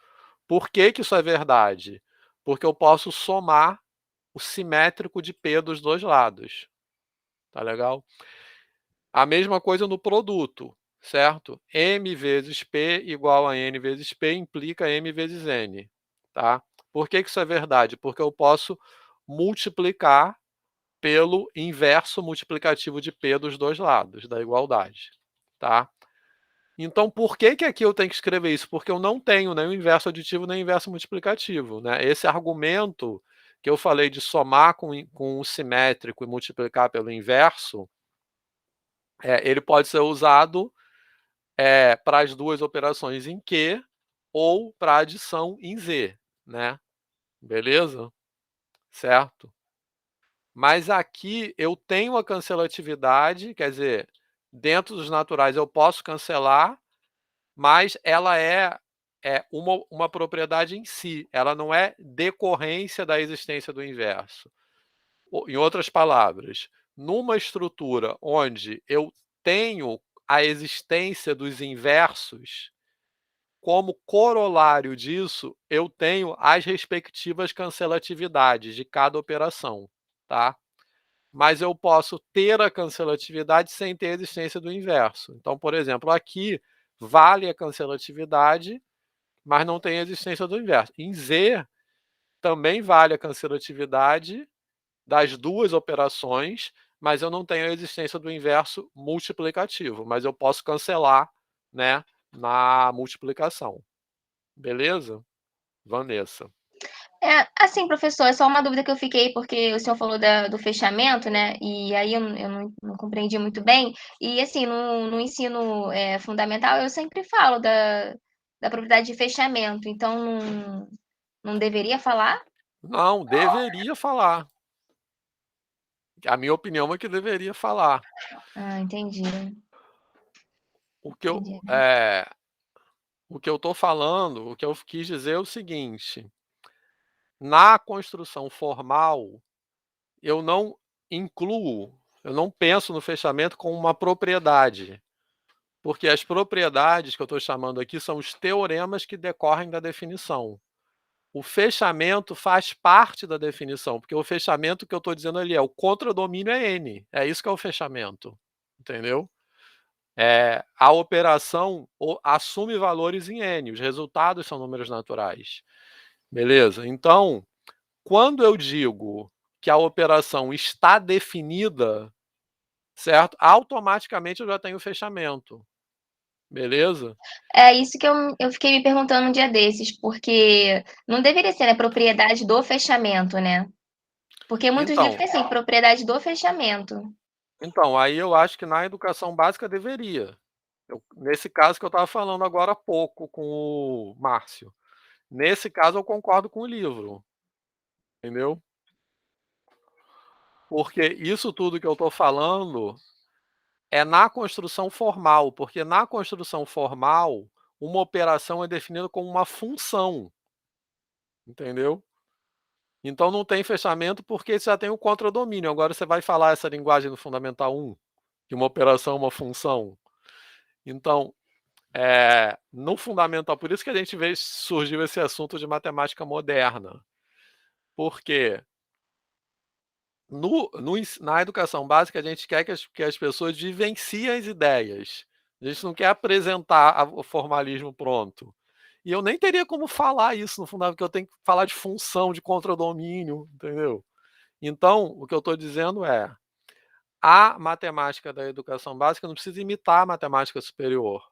Por que isso é verdade? Porque eu posso somar o simétrico de P dos dois lados. Tá legal? A mesma coisa no produto, certo? M vezes P igual a N vezes P implica M vezes N. Tá? Por que isso é verdade? Porque eu posso multiplicar pelo inverso multiplicativo de P dos dois lados da igualdade. Tá? Então, por que aqui eu tenho que escrever isso? Porque eu não tenho nem o inverso aditivo nem o inverso multiplicativo. Né? Esse argumento que eu falei de somar com o simétrico e multiplicar pelo inverso, ele pode ser usado para as duas operações em Q ou para a adição em Z. Né? Beleza? Certo? Mas aqui eu tenho a cancelatividade, quer dizer, dentro dos naturais eu posso cancelar, mas ela é é uma propriedade em si, ela não é decorrência da existência do inverso. Em outras palavras, numa estrutura onde eu tenho a existência dos inversos, como corolário disso, eu tenho as respectivas cancelatividades de cada operação, tá? Mas eu posso ter a cancelatividade sem ter a existência do inverso. Então, por exemplo, aqui vale a cancelatividade, mas não tem a existência do inverso. Em Z, também vale a cancelatividade das duas operações, mas eu não tenho a existência do inverso multiplicativo, mas eu posso cancelar, né, na multiplicação. Beleza? Vanessa. Assim, professor, é só uma dúvida que eu fiquei, porque o senhor falou do fechamento, né? E aí eu não compreendi muito bem. E assim, no ensino fundamental, eu sempre falo da propriedade de fechamento. Então, não deveria falar? Não, deveria falar. A minha opinião é que deveria falar. Ah, entendi. O que eu Entendi. estou falando, o que eu quis dizer é o seguinte: na construção formal, eu não incluo, eu não penso no fechamento como uma propriedade, porque as propriedades que eu estou chamando aqui são os teoremas que decorrem da definição. O fechamento faz parte da definição, porque o fechamento que eu estou dizendo ali é o contradomínio é N. É isso que é o fechamento. Entendeu? A operação assume valores em N, os resultados são números naturais. Beleza? Então, quando eu digo que a operação está definida, certo? Automaticamente eu já tenho fechamento. Beleza? É isso que eu fiquei me perguntando um dia desses, porque não deveria ser, né, propriedade do fechamento, né? Porque muitos livros têm assim, propriedade do fechamento. Então, aí eu acho que na educação básica deveria. Nesse caso que eu estava falando agora há pouco com o Márcio. Nesse caso eu concordo com o livro. Entendeu? Porque isso tudo que eu estou falando é na construção formal, porque na construção formal, uma operação é definida como uma função. Entendeu? Então não tem fechamento porque você já tem o contradomínio. Agora você vai falar essa linguagem no Fundamental 1, que uma operação é uma função. Então, no Fundamental, por isso que a gente vê surgiu esse assunto de matemática moderna. Porque na educação básica a gente quer que as pessoas vivenciem as ideias. A gente não quer apresentar o formalismo pronto. E eu nem teria como falar isso no Fundamental, porque eu tenho que falar de função, de contradomínio, entendeu? Então, o que eu estou dizendo é, a matemática da educação básica não precisa imitar a matemática superior.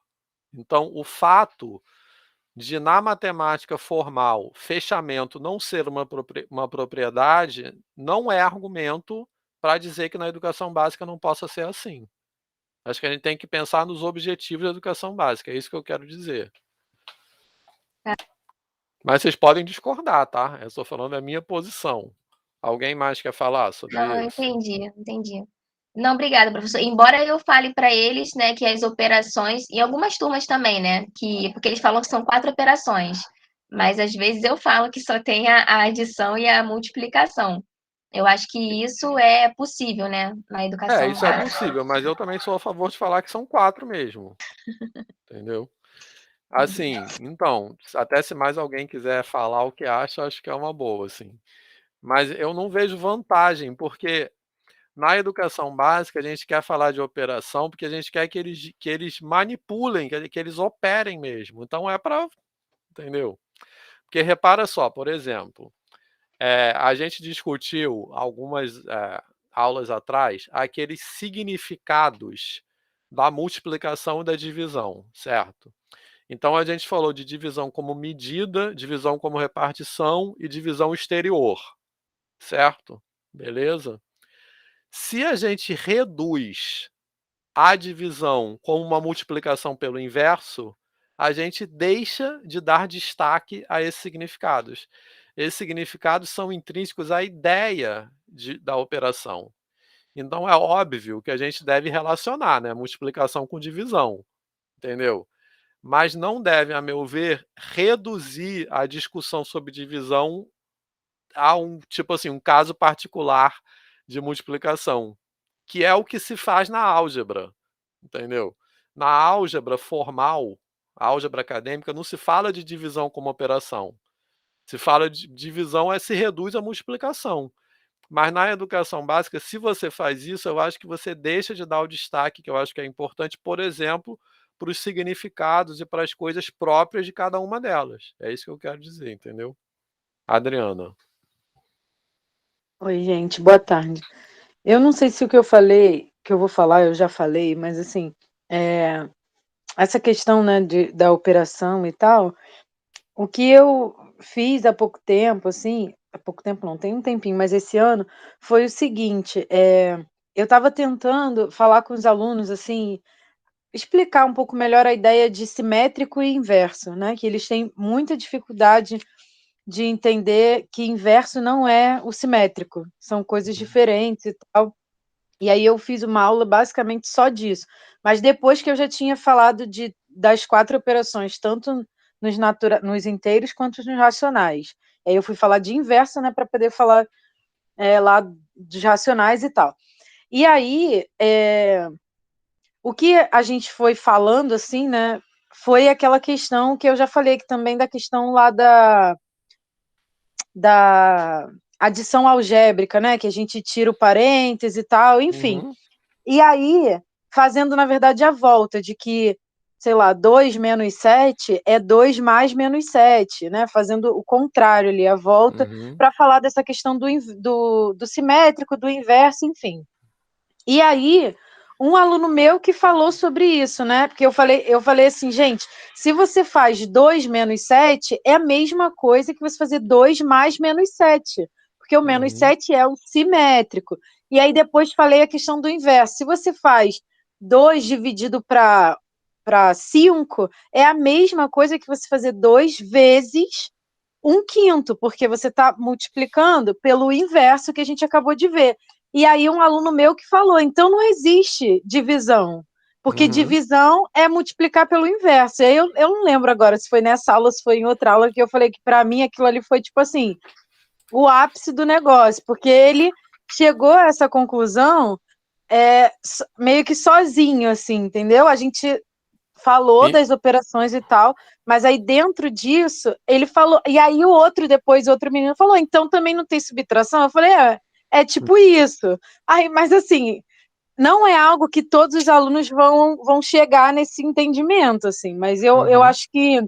Então, o fato de, na matemática formal, fechamento não ser uma propriedade, não é argumento para dizer que na educação básica não possa ser assim. Acho que a gente tem que pensar nos objetivos da educação básica, é isso que eu quero dizer. Mas vocês podem discordar, tá? Eu estou falando a minha posição. Alguém mais quer falar sobre Não, isso? entendi. Não, obrigada, professor. Embora eu fale para eles, né, que as operações, e algumas turmas também, né, porque eles falam que são 4 operações, mas às vezes eu falo que só tem a adição e a multiplicação. Eu acho que isso é possível, né, na educação Isso é básica. possível, mas eu também sou a favor de falar que são 4 mesmo. Entendeu? Assim, então, até se mais alguém quiser falar o que acha, acho que é uma boa, assim. Mas eu não vejo vantagem, porque na educação básica a gente quer falar de operação porque a gente quer que eles manipulem, que eles operem mesmo. Então é para, entendeu? Porque repara só, por exemplo, a gente discutiu algumas aulas atrás aqueles significados da multiplicação e da divisão, certo? Então a gente falou de divisão como medida, divisão como repartição e divisão exterior, certo? Beleza? Se a gente reduz a divisão como uma multiplicação pelo inverso, a gente deixa de dar destaque a esses significados. Esses significados são intrínsecos à ideia da operação. Então é óbvio que a gente deve relacionar, né, multiplicação com divisão, entendeu? mas não devem, a meu ver, reduzir a discussão sobre divisão a tipo assim, um caso particular de multiplicação, que é o que se faz na álgebra, entendeu? Na álgebra formal, a álgebra acadêmica, não se fala de divisão como operação. Se fala de divisão, se reduz a multiplicação. Mas na educação básica, se você faz isso, eu acho que você deixa de dar o destaque, que eu acho que é importante, por exemplo, para os significados e para as coisas próprias de cada uma delas. É isso que eu quero dizer, entendeu? Adriana. Oi, gente, boa tarde. Eu não sei se o que eu falei, que eu vou falar, eu já falei, mas assim, essa questão, né, da operação e tal, o que eu fiz há pouco tempo, assim, há pouco tempo não, tem um tempinho, mas esse ano, foi o seguinte, eu estava tentando falar com os alunos, assim, explicar um pouco melhor a ideia de simétrico e inverso, né, que eles têm muita dificuldade de entender que inverso não é o simétrico, são coisas diferentes e tal. E aí eu fiz uma aula basicamente só disso. Mas depois que eu já tinha falado das 4 operações, tanto nos inteiros quanto nos racionais. Aí eu fui falar de inverso, né, para poder falar lá dos racionais e tal. E aí, o que a gente foi falando, assim, né, foi aquela questão que eu já falei que também da questão lá da adição algébrica, né? Que a gente tira o parêntese e tal, enfim. Uhum. E aí, fazendo, na verdade, a volta de que, sei lá, 2 menos 7 é 2 mais menos 7, né? Fazendo o contrário ali, a volta, para falar dessa questão do simétrico, do inverso, enfim. E aí, um aluno meu que falou sobre isso, né? Porque eu falei assim, gente, se você faz 2 menos 7, é a mesma coisa que você fazer 2 mais menos 7, porque o menos 7 é o simétrico. E aí depois falei a questão do inverso. Se você faz 2 dividido para 5, é a mesma coisa que você fazer 2 vezes 1/5, porque você está multiplicando pelo inverso que a gente acabou de ver. E aí um aluno meu que falou, então não existe divisão, porque divisão é multiplicar pelo inverso. E aí eu não lembro agora se foi nessa aula ou se foi em outra aula que eu falei que para mim aquilo ali foi tipo assim, o ápice do negócio, porque ele chegou a essa conclusão meio que sozinho, assim, entendeu? A gente falou das operações e tal, mas aí dentro disso, ele falou, e aí outro menino falou, então também não tem subtração? Eu falei, é tipo isso. Aí, mas assim, não é algo que todos os alunos vão chegar nesse entendimento, assim, mas eu acho que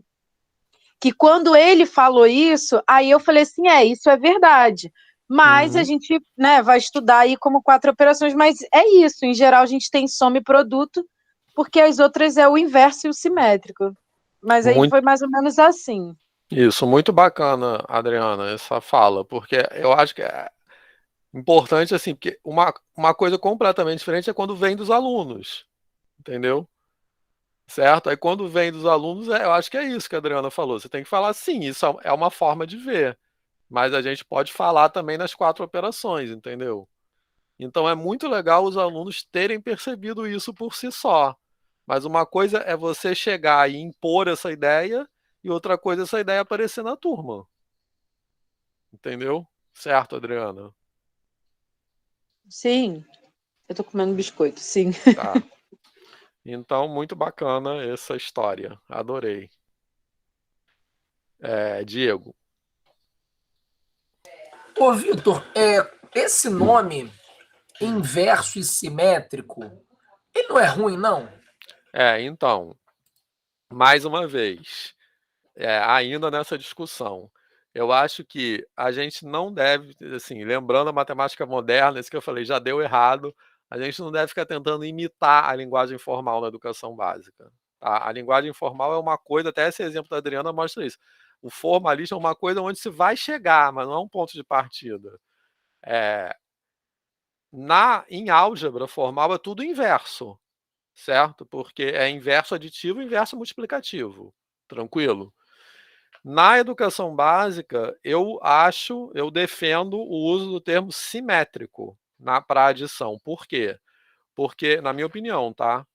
quando ele falou isso, aí eu falei assim, isso é verdade. Mas a gente, né, vai estudar aí como 4 operações, mas é isso, em geral a gente tem soma e produto, porque as outras é o inverso e o simétrico. Mas aí foi mais ou menos assim. Isso, muito bacana, Adriana, essa fala, porque eu acho que é importante, assim, porque uma coisa completamente diferente é quando vem dos alunos, entendeu? Certo? Aí quando vem dos alunos, eu acho que é isso que a Adriana falou. Você tem que falar, sim, isso é uma forma de ver, mas a gente pode falar também nas 4 operações, entendeu? Então é muito legal os alunos terem percebido isso por si só. Mas uma coisa é você chegar e impor essa ideia, e outra coisa é essa ideia aparecer na turma. Entendeu? Certo, Adriana? Sim, eu tô comendo biscoito, sim. Tá. Então, muito bacana essa história. Adorei. Diego. Ô, Vitor, esse nome inverso e simétrico, ele não é ruim, não? Então, mais uma vez, ainda nessa discussão, eu acho que a gente não deve, assim, lembrando a matemática moderna, isso que eu falei, já deu errado, a gente não deve ficar tentando imitar a linguagem formal na educação básica. Tá? A linguagem formal é uma coisa, até esse exemplo da Adriana mostra isso. O formalismo é uma coisa onde se vai chegar, mas não é um ponto de partida. Em álgebra formal é tudo inverso, certo? Porque é inverso aditivo e inverso multiplicativo. Tranquilo? Na educação básica, eu defendo o uso do termo simétrico para adição. Por quê? Porque, na minha opinião, tá?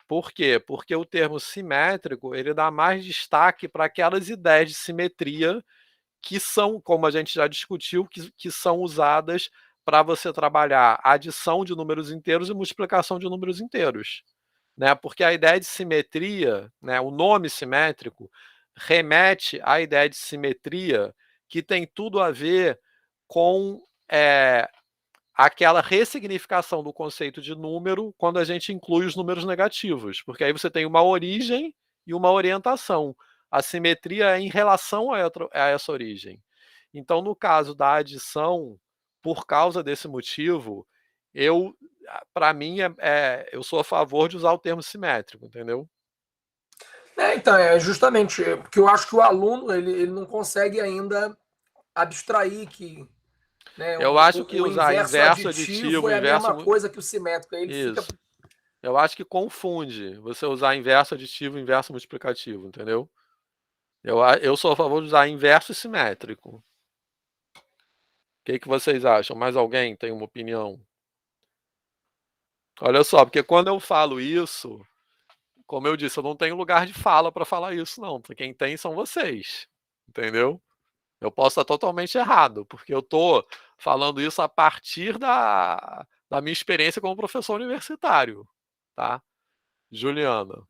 Por quê? Porque o termo simétrico, ele dá mais destaque para aquelas ideias de simetria que são, como a gente já discutiu, que são usadas para você trabalhar adição de números inteiros e multiplicação de números inteiros. Né? Porque a ideia de simetria, né, o nome simétrico, remete à ideia de simetria que tem tudo a ver com aquela ressignificação do conceito de número quando a gente inclui os números negativos, porque aí você tem uma origem e uma orientação. A simetria é em relação a essa origem. Então, no caso da adição, por causa desse motivo, para mim, eu sou a favor de usar o termo simétrico, entendeu? Então, é justamente porque eu acho que o aluno ele não consegue ainda abstrair que, né, eu acho que o usar inverso aditivo é a mesma coisa que o simétrico. Aí ele Isso. fica... Eu acho que confunde você usar inverso aditivo e inverso multiplicativo, entendeu? Eu sou a favor de usar inverso e simétrico. O que vocês acham? Mais alguém tem uma opinião? Olha só, porque quando eu falo isso, como eu disse, eu não tenho lugar de fala para falar isso, não. Quem tem são vocês, entendeu? Eu posso estar totalmente errado, porque eu estou falando isso a partir da minha experiência como professor universitário, tá? Juliana.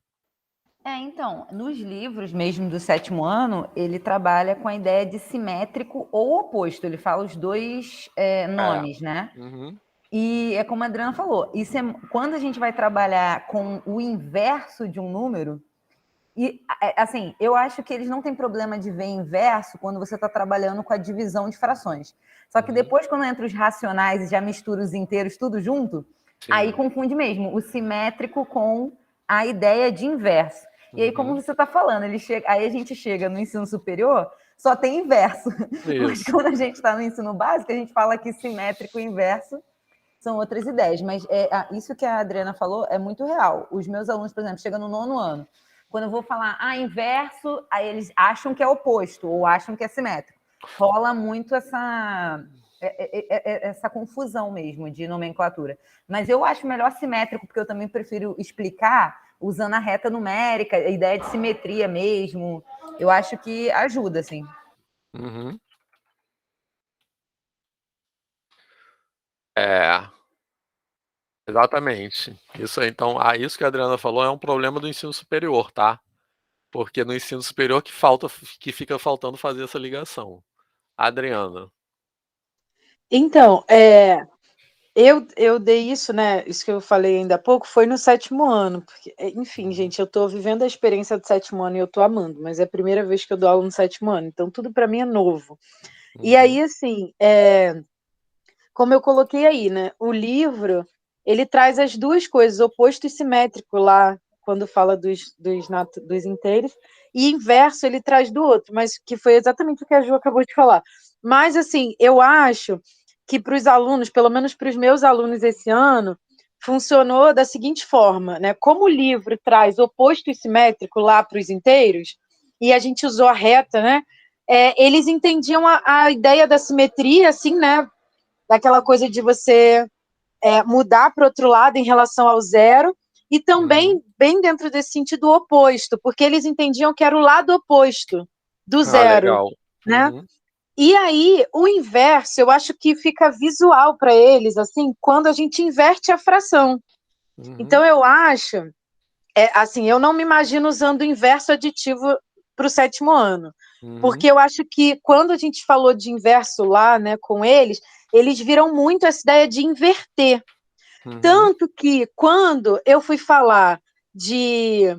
Então, nos livros mesmo do 7º ano, ele trabalha com a ideia de simétrico ou oposto. Ele fala os dois nomes, né? Uhum. E é como a Adriana falou, isso quando a gente vai trabalhar com o inverso de um número, e assim, eu acho que eles não têm problema de ver inverso quando você está trabalhando com a divisão de frações. Só que depois, quando entra os racionais e já mistura os inteiros tudo junto, aí confunde mesmo o simétrico com a ideia de inverso. E aí, como você está falando, aí a gente chega no ensino superior, só tem inverso. Mas quando a gente está no ensino básico, a gente fala que simétrico e inverso são outras ideias. Mas isso que a Adriana falou é muito real. Os meus alunos, por exemplo, chegam no 9º ano. Quando eu vou falar inverso, aí eles acham que é oposto ou acham que é simétrico. Rola muito essa confusão mesmo de nomenclatura. Mas eu acho melhor simétrico, porque eu também prefiro explicar usando a reta numérica, a ideia de simetria mesmo. Eu acho que ajuda, assim. Uhum. Exatamente. Isso aí, então, isso que a Adriana falou é um problema do ensino superior, tá? Porque no ensino superior que fica faltando fazer essa ligação. Adriana. Então, eu dei isso, né? Isso que eu falei ainda há pouco foi no 7º ano. Porque, enfim, gente, eu estou vivendo a experiência do 7º ano e eu estou amando, mas é a primeira vez que eu dou aula no 7º ano, então tudo para mim é novo. E aí, assim, como eu coloquei aí, né? O livro, ele traz as duas coisas, oposto e simétrico lá, quando fala dos inteiros, e inverso ele traz do outro, mas que foi exatamente o que a Ju acabou de falar. Mas, assim, eu acho que para os alunos, pelo menos para os meus alunos esse ano, funcionou da seguinte forma, né? Como o livro traz oposto e simétrico lá para os inteiros, e a gente usou a reta, né? Eles entendiam a ideia da simetria, assim, né? Daquela coisa de você mudar para o outro lado em relação ao zero, e também bem dentro desse sentido oposto, porque eles entendiam que era o lado oposto do zero. Legal. Né? E aí, o inverso, eu acho que fica visual para eles, assim, quando a gente inverte a fração. Então, eu acho, assim, eu não me imagino usando o inverso aditivo para o 7º ano, porque eu acho que quando a gente falou de inverso lá, né, com eles viram muito essa ideia de inverter. Tanto que, quando eu fui falar de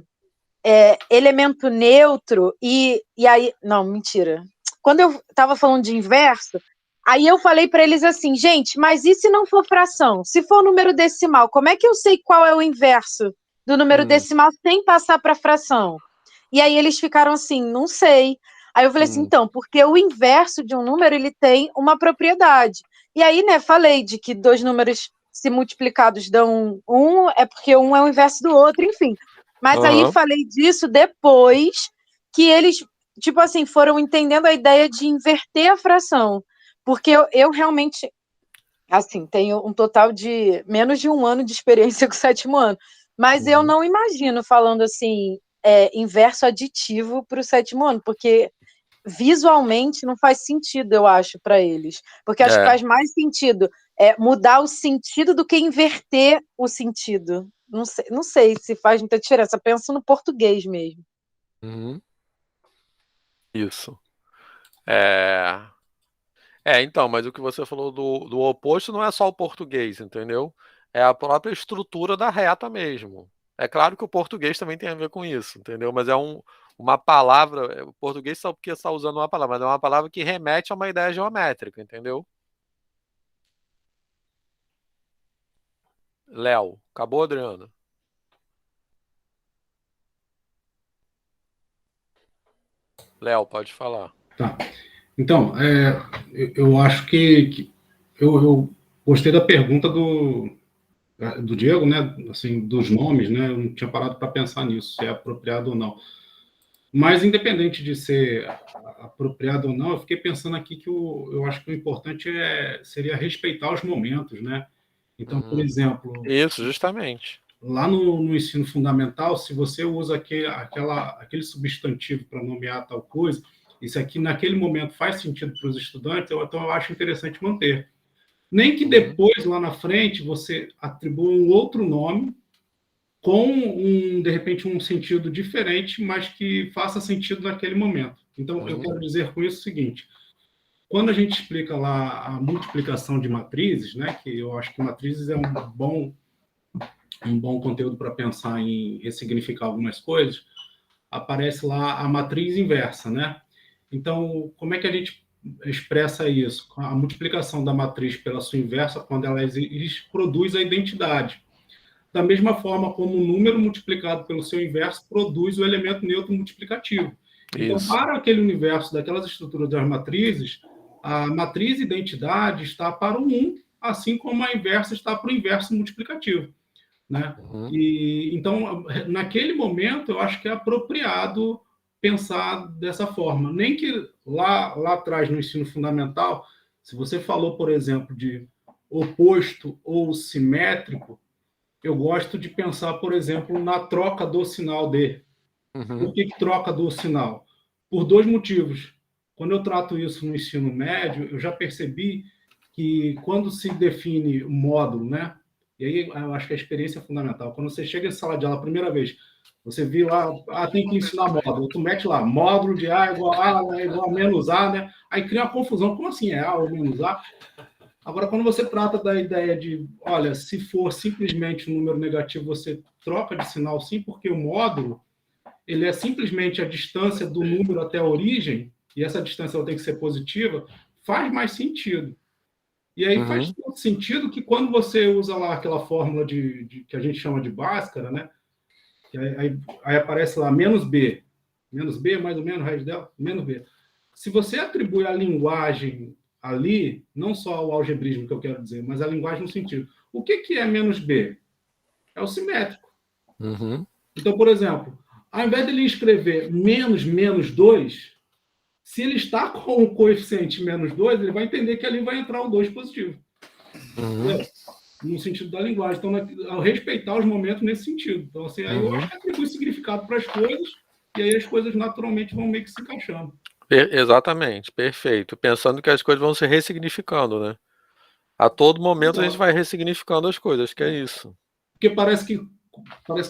elemento neutro, e aí... Não, mentira. Quando eu estava falando de inverso, aí eu falei para eles assim, gente, mas e se não for fração? Se for número decimal, como é que eu sei qual é o inverso do número decimal sem passar para fração? E aí eles ficaram assim, não sei. Aí eu falei assim, então, porque o inverso de um número, ele tem uma propriedade. E aí, né, falei de que dois números, se multiplicados, dão um, é porque um é o inverso do outro, enfim. Mas aí falei disso depois que eles, tipo assim, foram entendendo a ideia de inverter a fração. Porque eu realmente, assim, tenho um total de menos de um ano de experiência com o 7º ano. Mas eu não imagino falando assim, inverso aditivo para o 7º ano, porque visualmente não faz sentido, eu acho, para eles. Porque acho que faz mais sentido mudar o sentido do que inverter o sentido. Não sei se faz muita diferença. Penso no português mesmo. Isso. Então, mas o que você falou do oposto não é só o português, entendeu? É a própria estrutura da reta mesmo. É claro que o português também tem a ver com isso, entendeu? Mas é uma palavra, o português só porque está usando uma palavra, mas é uma palavra que remete a uma ideia geométrica, entendeu? Léo, acabou, Adriana? Léo, pode falar. Tá. Então, eu acho que eu gostei da pergunta do Diego, né? Assim, dos nomes, né? Eu não tinha parado para pensar nisso, se é apropriado ou não. Mas, independente de ser apropriado ou não, eu fiquei pensando aqui que eu acho que o importante seria respeitar os momentos, né? Então, por exemplo... Isso, justamente. Lá no ensino fundamental, se você usa aquele substantivo para nomear tal coisa, isso aqui, naquele momento, faz sentido para os estudantes, então eu acho interessante manter. Nem que depois, lá na frente, você atribua um outro nome com, de repente, um sentido diferente, mas que faça sentido naquele momento. Então, eu quero dizer com isso o seguinte: quando a gente explica lá a multiplicação de matrizes, né, que eu acho que matrizes é um bom conteúdo para pensar em ressignificar algumas coisas, aparece lá a matriz inversa, né? Então, como é que a gente expressa isso? A multiplicação da matriz pela sua inversa, quando ela produz a identidade. Da mesma forma como o número multiplicado pelo seu inverso produz o elemento neutro multiplicativo. Então, para aquele universo daquelas estruturas das matrizes, a matriz identidade está para o 1, assim como a inversa está para o inverso multiplicativo. Né? Então, naquele momento, eu acho que é apropriado pensar dessa forma. Nem que lá atrás, no ensino fundamental, se você falou, por exemplo, de oposto ou simétrico, eu gosto de pensar, por exemplo, na troca do sinal de. Por que troca do sinal? Por 2 motivos. Quando eu trato isso no ensino médio, eu já percebi que quando se define o módulo, né? E aí eu acho que a experiência é fundamental. Quando você chega em sala de aula a primeira vez, você viu lá, tem que ensinar módulo. Tu mete lá, módulo de A igual a menos A, né? Aí cria uma confusão. Como assim é A ou menos A? Agora, quando você trata da ideia de, olha, se for simplesmente um número negativo, você troca de sinal sim, porque o módulo, ele é simplesmente a distância do número até a origem, e essa distância ela tem que ser positiva, faz mais sentido. E aí faz todo sentido que quando você usa lá aquela fórmula que a gente chama de Bhaskara, né? Aí aparece lá menos B mais ou menos, raiz dela, menos B. Se você atribui a linguagem ali, não só o algebrismo que eu quero dizer, mas a linguagem no sentido. O que é menos B? É o simétrico. Então, por exemplo, ao invés de ele escrever menos 2, se ele está com o coeficiente menos 2, ele vai entender que ali vai entrar o 2 positivo. No sentido da linguagem. Então, ao respeitar os momentos nesse sentido. Então, assim, aí eu acho que atribui significado para as coisas, e aí as coisas naturalmente vão meio que se encaixando. Exatamente, perfeito. Pensando que as coisas vão se ressignificando, né? A todo momento a gente vai ressignificando as coisas, que é isso. Porque parece que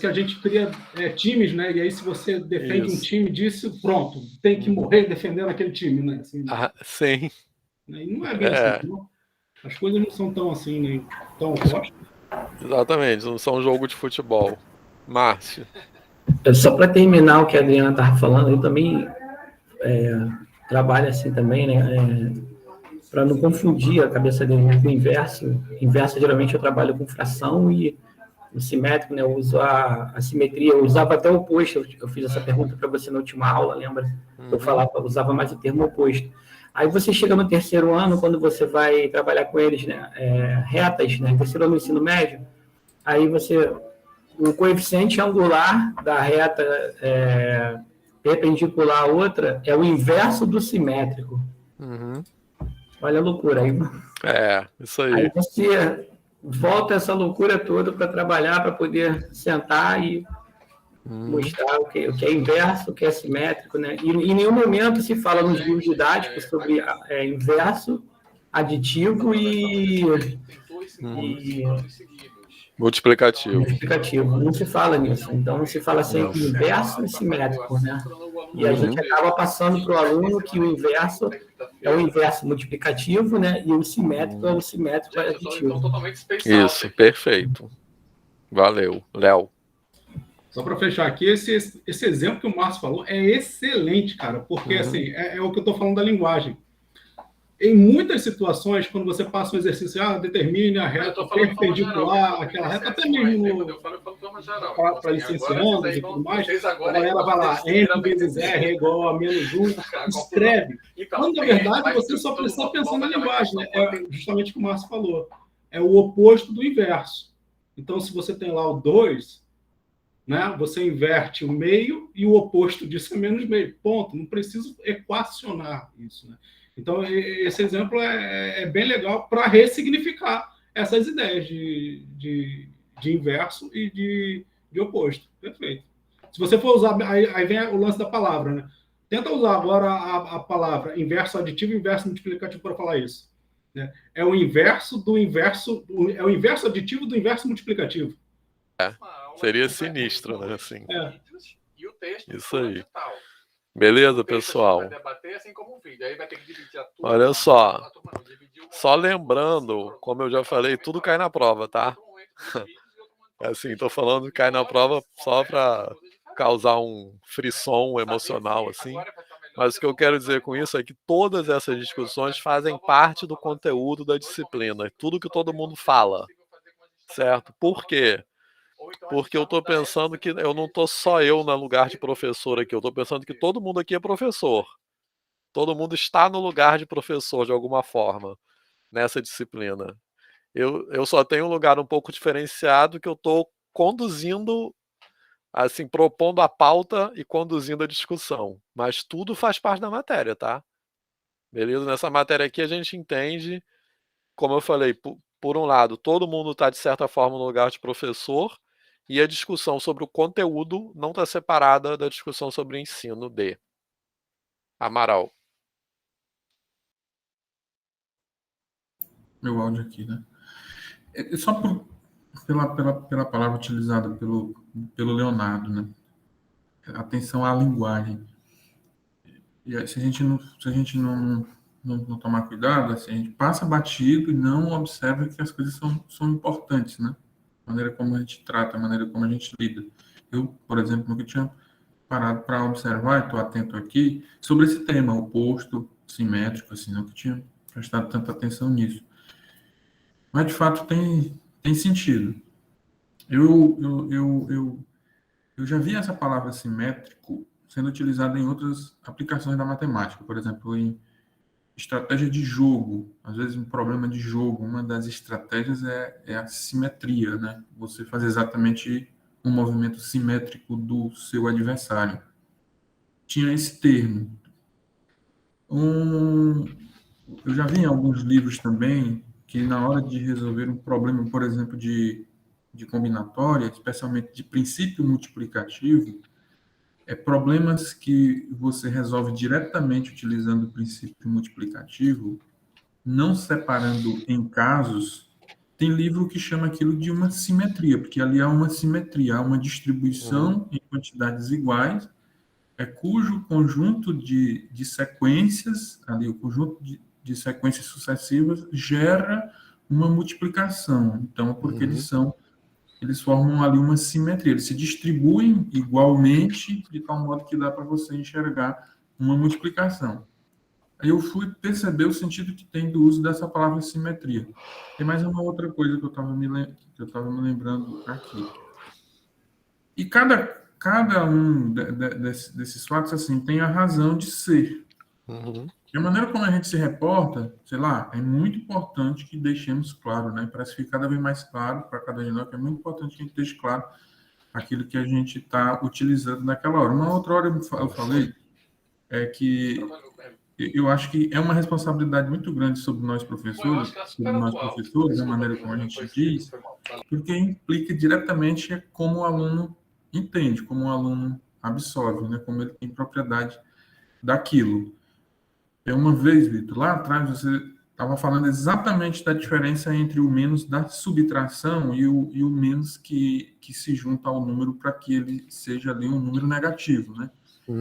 a gente cria times, né? E aí, se você defende um time disso, pronto, tem que morrer defendendo aquele time, né? Assim, sim. E não é bem assim, não. As coisas não são tão assim, nem tão opostas. Exatamente, não são um jogo de futebol. Márcio. Só para terminar o que a Adriana estava falando, eu também trabalho assim também, né? Para não confundir a cabeça dele com o inverso. Inverso, geralmente, eu trabalho com fração e o simétrico, né? Eu uso a simetria, eu usava até o oposto. Eu fiz essa pergunta para você na última aula, lembra? Eu usava mais o termo oposto. Aí você chega no 3º ano, quando você vai trabalhar com eles, né? Retas, né? 3º ano no ensino médio, aí o coeficiente angular da reta perpendicular à outra é o inverso do simétrico. Olha a loucura aí. Isso aí. Aí volta essa loucura toda para trabalhar, para poder sentar e mostrar o que é inverso, o que é simétrico, né? E em nenhum momento se fala nos livros didáticos sobre inverso, aditivo e multiplicativo. Não se fala nisso. Então, se fala sempre inverso e simétrico, né? E a gente acaba passando para o aluno que o inverso é o inverso multiplicativo, né? E o simétrico é o simétrico aditivo. Isso, perfeito. Valeu. Léo. Só para fechar aqui, esse exemplo que o Márcio falou é excelente, cara, porque assim, é o que eu estou falando da linguagem. Em muitas situações, quando você passa um exercício, determine a reta perpendicular, aquela reta, até mesmo para licenciando e tudo mais, a galera vai lá, M vezes R é igual a menos 1, escreve. Quando, na verdade, você só precisa pensar na linguagem, né? É justamente o que o Márcio falou. É o oposto do inverso. Então, se você tem lá o 2, né, você inverte o meio e o oposto disso é menos meio. Ponto. Não preciso equacionar isso, né? Então, esse exemplo é bem legal para ressignificar essas ideias de inverso e de oposto. Perfeito. Se você for usar, aí vem o lance da palavra, né? Tenta usar agora a palavra inverso aditivo e inverso multiplicativo para falar isso. Né? É o inverso do inverso, é o inverso aditivo do inverso multiplicativo. Seria sinistro, né? Assim. Isso aí. Beleza, pessoal? Olha só lembrando, como eu já falei, tudo cai na prova, tá? Assim, tô falando que cai na prova só para causar um frisson emocional, assim. Mas o que eu quero dizer com isso é que todas essas discussões fazem parte do conteúdo da disciplina, tudo que todo mundo fala, certo? Por quê? Porque eu estou pensando que eu não estou só eu no lugar de professor aqui, eu estou pensando que todo mundo aqui é professor. Todo mundo está no lugar de professor de alguma forma, nessa disciplina. Eu só tenho um lugar um pouco diferenciado que eu estou conduzindo, assim, propondo a pauta e conduzindo a discussão. Mas tudo faz parte da matéria, tá? Beleza? Nessa matéria aqui a gente entende, como eu falei, por um lado, todo mundo está de certa forma no lugar de professor, e a discussão sobre o conteúdo não está separada da discussão sobre o ensino de. Amaral. Meu áudio aqui, né? Só pela palavra utilizada pelo Leonardo, né? Atenção à linguagem. E se a gente não tomar cuidado, assim, a gente passa batido e não observa que as coisas são importantes, né? A maneira como a gente trata, a maneira como a gente lida. Eu, por exemplo, nunca tinha parado para observar, estou atento aqui, sobre esse tema, oposto, simétrico, assim, nunca tinha prestado tanta atenção nisso. Mas, de fato, tem sentido. Eu já vi essa palavra simétrico sendo utilizada em outras aplicações da matemática, por exemplo, em estratégia de jogo. Às vezes, um problema de jogo, uma das estratégias é a simetria, né? Você faz exatamente um movimento simétrico do seu adversário. Tinha esse termo. Eu já vi em alguns livros também que na hora de resolver um problema, por exemplo, de combinatória, especialmente de princípio multiplicativo, problemas que você resolve diretamente utilizando o princípio multiplicativo, não separando em casos, tem livro que chama aquilo de uma simetria, porque ali há uma simetria, há uma distribuição em quantidades iguais, cujo conjunto de sequências, ali o conjunto de sequências sucessivas gera uma multiplicação. Então, porque eles formam ali uma simetria, eles se distribuem igualmente, de tal modo que dá para você enxergar uma multiplicação. Aí eu fui perceber o sentido que tem do uso dessa palavra simetria. Tem mais uma outra coisa que eu estava me lembrando aqui. E cada um desses fatos assim tem a razão de ser. E a maneira como a gente se reporta, sei lá, é muito importante que deixemos claro, né? Parece que fica cada vez mais claro para cada um de nós, que é muito importante que a gente deixe claro aquilo que a gente está utilizando naquela hora. Uma outra hora eu falei que eu acho que é uma responsabilidade muito grande sobre nós professores, a maneira como a gente diz, porque implica diretamente como o aluno entende, como o aluno absorve, né? Como ele tem propriedade daquilo. Uma vez, Vitor, lá atrás você estava falando exatamente da diferença entre o menos da subtração e o menos que se junta ao número para que ele seja ali um número negativo, né?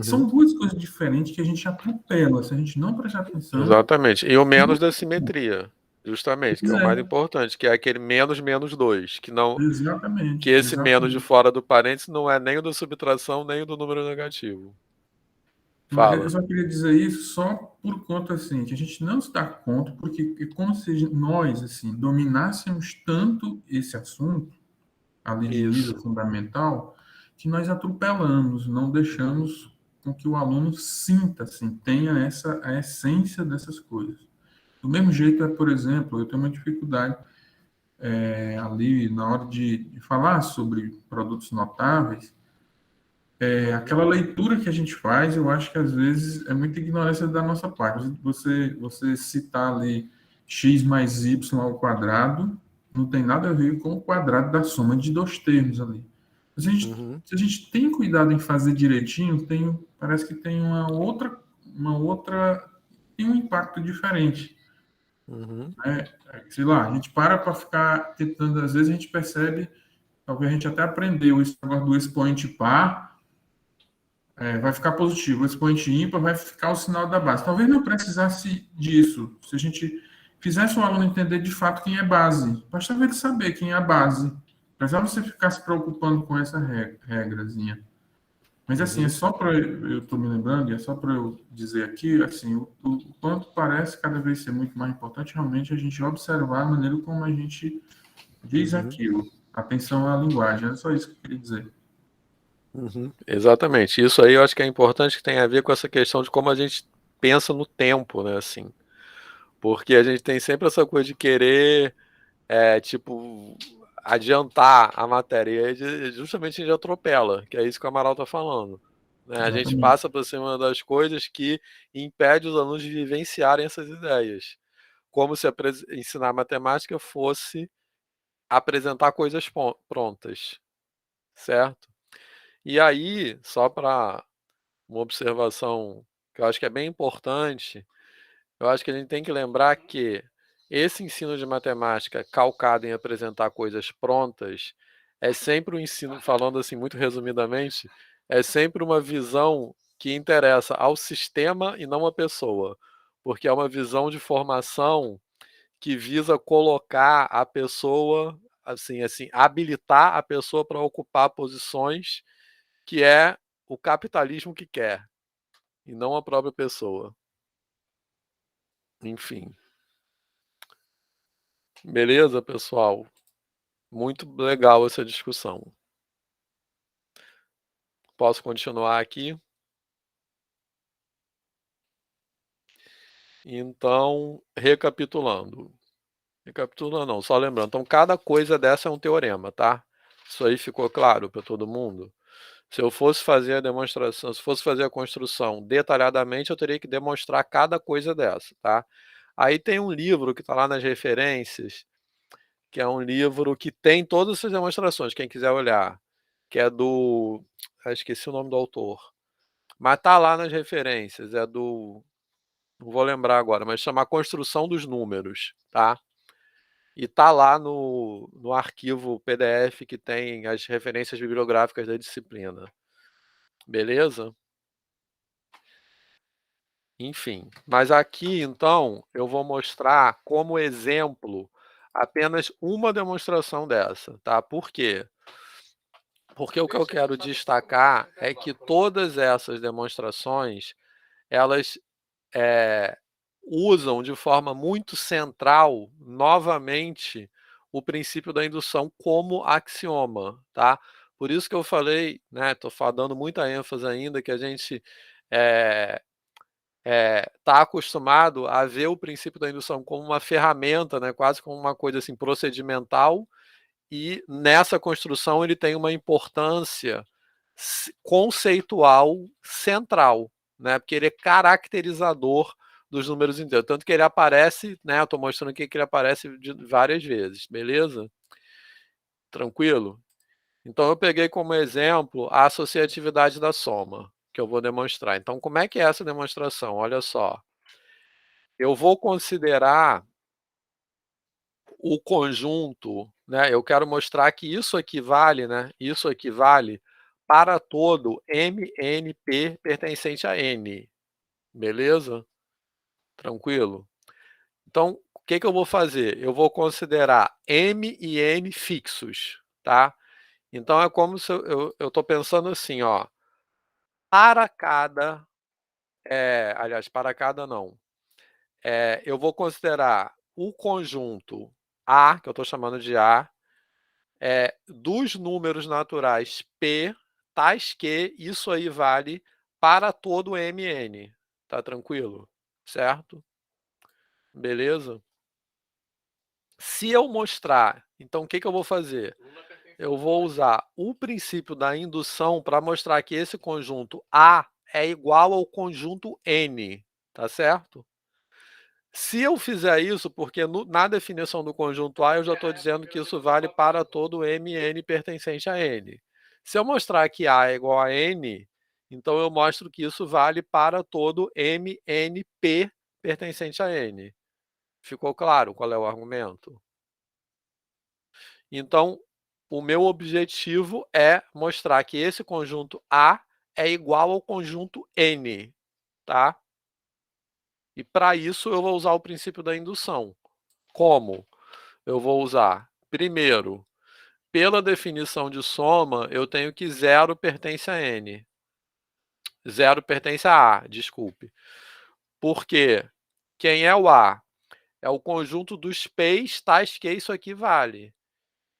São duas coisas diferentes que a gente atropela, se a gente não prestar atenção. Exatamente. E o menos da simetria, justamente, que é o mais importante, que é aquele menos 2, que não. Exatamente. Que esse menos de fora do parênteses não é nem o da subtração, nem o do número negativo. Fala. Eu só queria dizer isso só por conta, assim, que a gente não se dá conta, porque é como se nós, assim, dominássemos tanto esse assunto, ali de nível fundamental, que nós atropelamos, não deixamos com que o aluno sinta, assim, tenha a essência dessas coisas. Do mesmo jeito, por exemplo, eu tenho uma dificuldade ali na hora de falar sobre produtos notáveis, aquela leitura que a gente faz, eu acho que às vezes é muita ignorância da nossa parte. Você citar ali x mais y ao quadrado, não tem nada a ver com o quadrado da soma de dois termos ali. Se a gente tem cuidado em fazer direitinho, parece que tem tem um impacto diferente. Sei lá, a gente para ficar tentando, às vezes a gente percebe, talvez a gente até aprendeu esse negócio do expoente par, vai ficar positivo, o expoente ímpar vai ficar o sinal da base. Talvez não precisasse disso, se a gente fizesse o aluno entender de fato quem é base. Bastava ele saber quem é a base. Precisava você ficar se preocupando com essa regrazinha. Mas, assim, é só para eu estou me lembrando, é só para eu dizer aqui, assim, o quanto parece cada vez ser muito mais importante realmente a gente observar a maneira como a gente diz aquilo. Atenção à linguagem, é só isso que eu queria dizer. Exatamente. Isso aí eu acho que é importante, que tem a ver com essa questão de como a gente pensa no tempo, né, assim. Porque a gente tem sempre essa coisa de querer, tipo, adiantar a matéria, e aí justamente a gente atropela, que é isso que o Amaral está falando. Né? A gente passa por cima das coisas que impede os alunos de vivenciarem essas ideias. Como se ensinar matemática fosse apresentar coisas prontas, certo? E aí, só para uma observação que eu acho que é bem importante, eu acho que a gente tem que lembrar que esse ensino de matemática calcado em apresentar coisas prontas é sempre um ensino, falando assim muito resumidamente, é sempre uma visão que interessa ao sistema e não à pessoa, porque é uma visão de formação que visa colocar a pessoa, assim, habilitar a pessoa para ocupar posições que é o capitalismo que quer, e não a própria pessoa. Enfim. Beleza, pessoal? Muito legal essa discussão. Posso continuar aqui? Então, recapitulando. Recapitulando não, só lembrando. Então, cada coisa dessa é um teorema, tá? Isso aí ficou claro para todo mundo? Se eu fosse fazer a demonstração, se fosse fazer a construção detalhadamente, eu teria que demonstrar cada coisa dessa, tá? Aí tem um livro que está lá nas referências, que é um livro que tem todas essas demonstrações, quem quiser olhar, que é do... esqueci o nome do autor. Mas tá lá nas referências, é do... não vou lembrar agora, mas chama Construção dos Números, tá? E tá lá no arquivo PDF que tem as referências bibliográficas da disciplina. Beleza? Enfim, mas aqui, então, eu vou mostrar como exemplo apenas uma demonstração dessa, tá? Por quê? Porque o que eu quero destacar é que todas essas demonstrações, elas usam de forma muito central, novamente, o princípio da indução como axioma, tá? Por isso que eu falei, né, estou dando muita ênfase ainda, que a gente está acostumado a ver o princípio da indução como uma ferramenta, né, quase como uma coisa assim procedimental, e nessa construção ele tem uma importância conceitual central, né, porque ele é caracterizador dos números inteiros. Tanto que ele aparece, né? Eu estou mostrando aqui que ele aparece várias vezes, beleza? Tranquilo? Então, eu peguei como exemplo a associatividade da soma, que eu vou demonstrar. Então, como é que é essa demonstração? Olha só. Eu vou considerar o conjunto, né? Eu quero mostrar que isso equivale, né? Isso equivale para todo MNP pertencente a N. Beleza? Tranquilo? Então, o que eu vou fazer? Eu vou considerar M e N fixos, tá? Então, é como se eu estou pensando assim, ó. Para cada... aliás, para cada não. Eu vou considerar o conjunto A, que eu estou chamando de A, dos números naturais P, tais que isso aí vale para todo MN. Tá tranquilo? Certo? Beleza? Se eu mostrar, então o que eu vou fazer? Eu vou usar o princípio da indução para mostrar que esse conjunto A é igual ao conjunto N, tá certo? Se eu fizer isso, porque na definição do conjunto A eu já estou dizendo que isso vale para todo MN pertencente a N. Se eu mostrar que A é igual a N, então eu mostro que isso vale para todo MNP pertencente a N. Ficou claro qual é o argumento? Então, o meu objetivo é mostrar que esse conjunto A é igual ao conjunto N, tá? E para isso eu vou usar o princípio da indução. Como? Eu vou usar, primeiro, pela definição de soma, eu tenho que 0 pertence a N. 0 pertence a A, desculpe. Porque quem é o A? É o conjunto dos P's tais que isso aqui vale.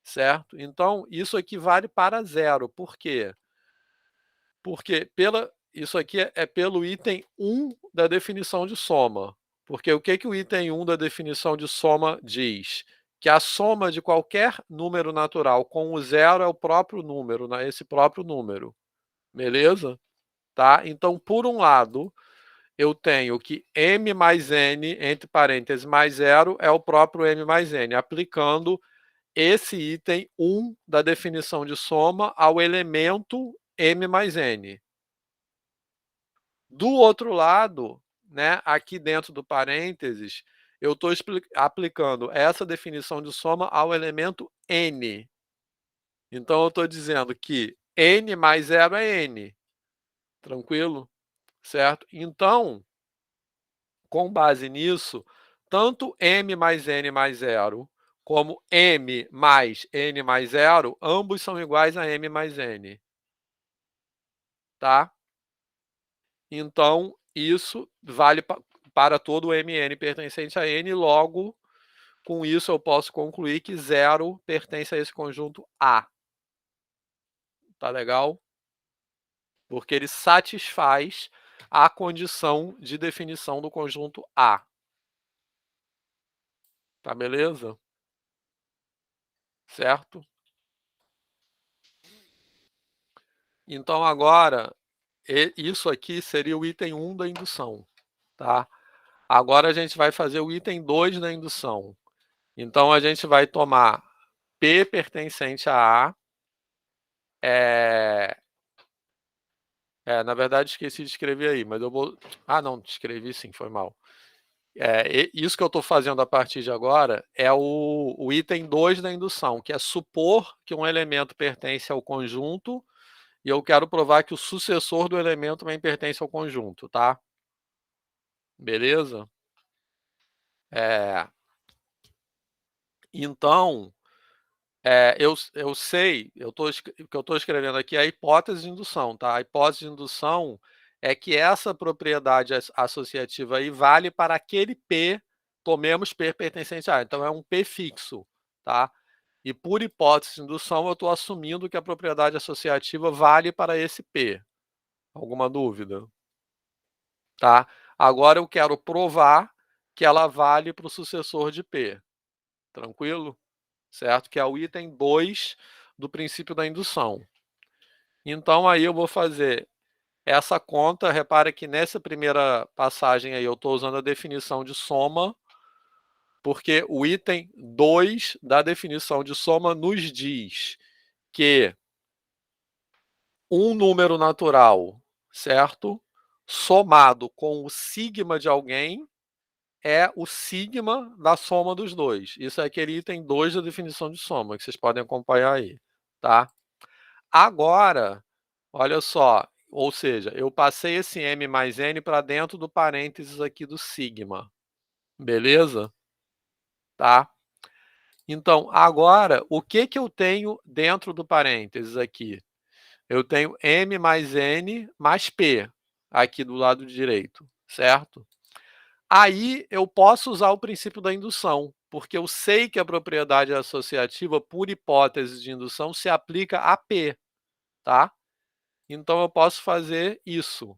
Certo? Então, isso aqui vale para 0. Por quê? Porque isso aqui é pelo item 1 da definição de soma. Porque o que o item 1 da definição de soma diz? Que a soma de qualquer número natural com o 0 é o próprio número, né? Esse próprio número. Beleza? Tá? Então, por um lado, eu tenho que m mais n, entre parênteses, mais 0 é o próprio m mais n, aplicando esse item 1 da definição de soma ao elemento m mais n. Do outro lado, né, aqui dentro do parênteses, eu estou aplicando essa definição de soma ao elemento n. Então, eu estou dizendo que n mais 0 é n. Tranquilo? Certo? Então, com base nisso, tanto m mais n mais 0 como m mais n mais 0, ambos são iguais a m mais n. Tá? Então, isso vale para todo o mn pertencente a n, logo, com isso eu posso concluir que 0 pertence a esse conjunto A. Tá legal? Porque ele satisfaz a condição de definição do conjunto A. Tá beleza? Certo? Então, agora, isso aqui seria o item 1 da indução. Tá? Agora, a gente vai fazer o item 2 da indução. Então, a gente vai tomar P pertencente a A. Na verdade, esqueci de escrever aí, mas eu vou... Ah, não, escrevi sim, foi mal. Isso que eu estou fazendo a partir de agora é o item 2 da indução, que é supor que um elemento pertence ao conjunto e eu quero provar que o sucessor do elemento também pertence ao conjunto, tá? Beleza? Então, eu sei, o que eu estou escrevendo aqui é a hipótese de indução, tá? A hipótese de indução é que essa propriedade associativa aí vale para aquele P, tomemos P pertencente a A. Então, é um P fixo, tá? E por hipótese de indução, eu estou assumindo que a propriedade associativa vale para esse P. Alguma dúvida? Tá? Agora eu quero provar que ela vale para o sucessor de P. Tranquilo? Certo? Que é o item 2 do princípio da indução. Então, aí eu vou fazer essa conta, repara que nessa primeira passagem aí eu estou usando a definição de soma, porque o item 2 da definição de soma nos diz que um número natural, certo? Somado com o sigma de alguém é o sigma da soma dos dois. Isso é aquele item 2 da definição de soma, que vocês podem acompanhar aí, tá? Agora, olha só, ou seja, eu passei esse m mais n para dentro do parênteses aqui do sigma, beleza? Tá? Então, agora, o que eu tenho dentro do parênteses aqui? Eu tenho m mais n mais p, aqui do lado direito, certo? Aí eu posso usar o princípio da indução, porque eu sei que a propriedade associativa, por hipótese de indução, se aplica a P, tá? Então eu posso fazer isso.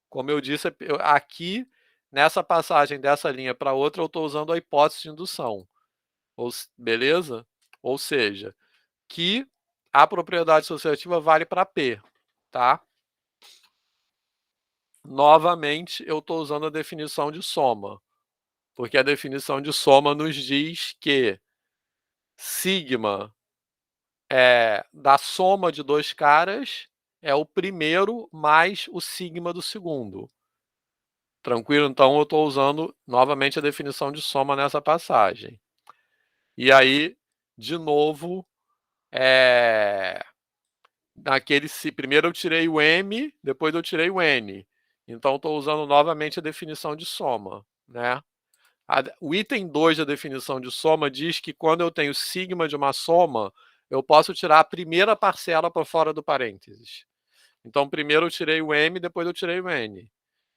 Como eu disse, aqui, nessa passagem dessa linha para outra, eu estou usando a hipótese de indução. Beleza? Ou seja, que a propriedade associativa vale para P, tá? Novamente, eu estou usando a definição de soma, porque a definição de soma nos diz que sigma da soma de dois caras é o primeiro mais o sigma do segundo. Tranquilo? Então, eu estou usando novamente a definição de soma nessa passagem. E aí, de novo, primeiro eu tirei o m, depois eu tirei o n. Então, estou usando novamente a definição de soma, né? O item 2 da definição de soma diz que quando eu tenho sigma de uma soma, eu posso tirar a primeira parcela para fora do parênteses. Então, primeiro eu tirei o m, depois eu tirei o n.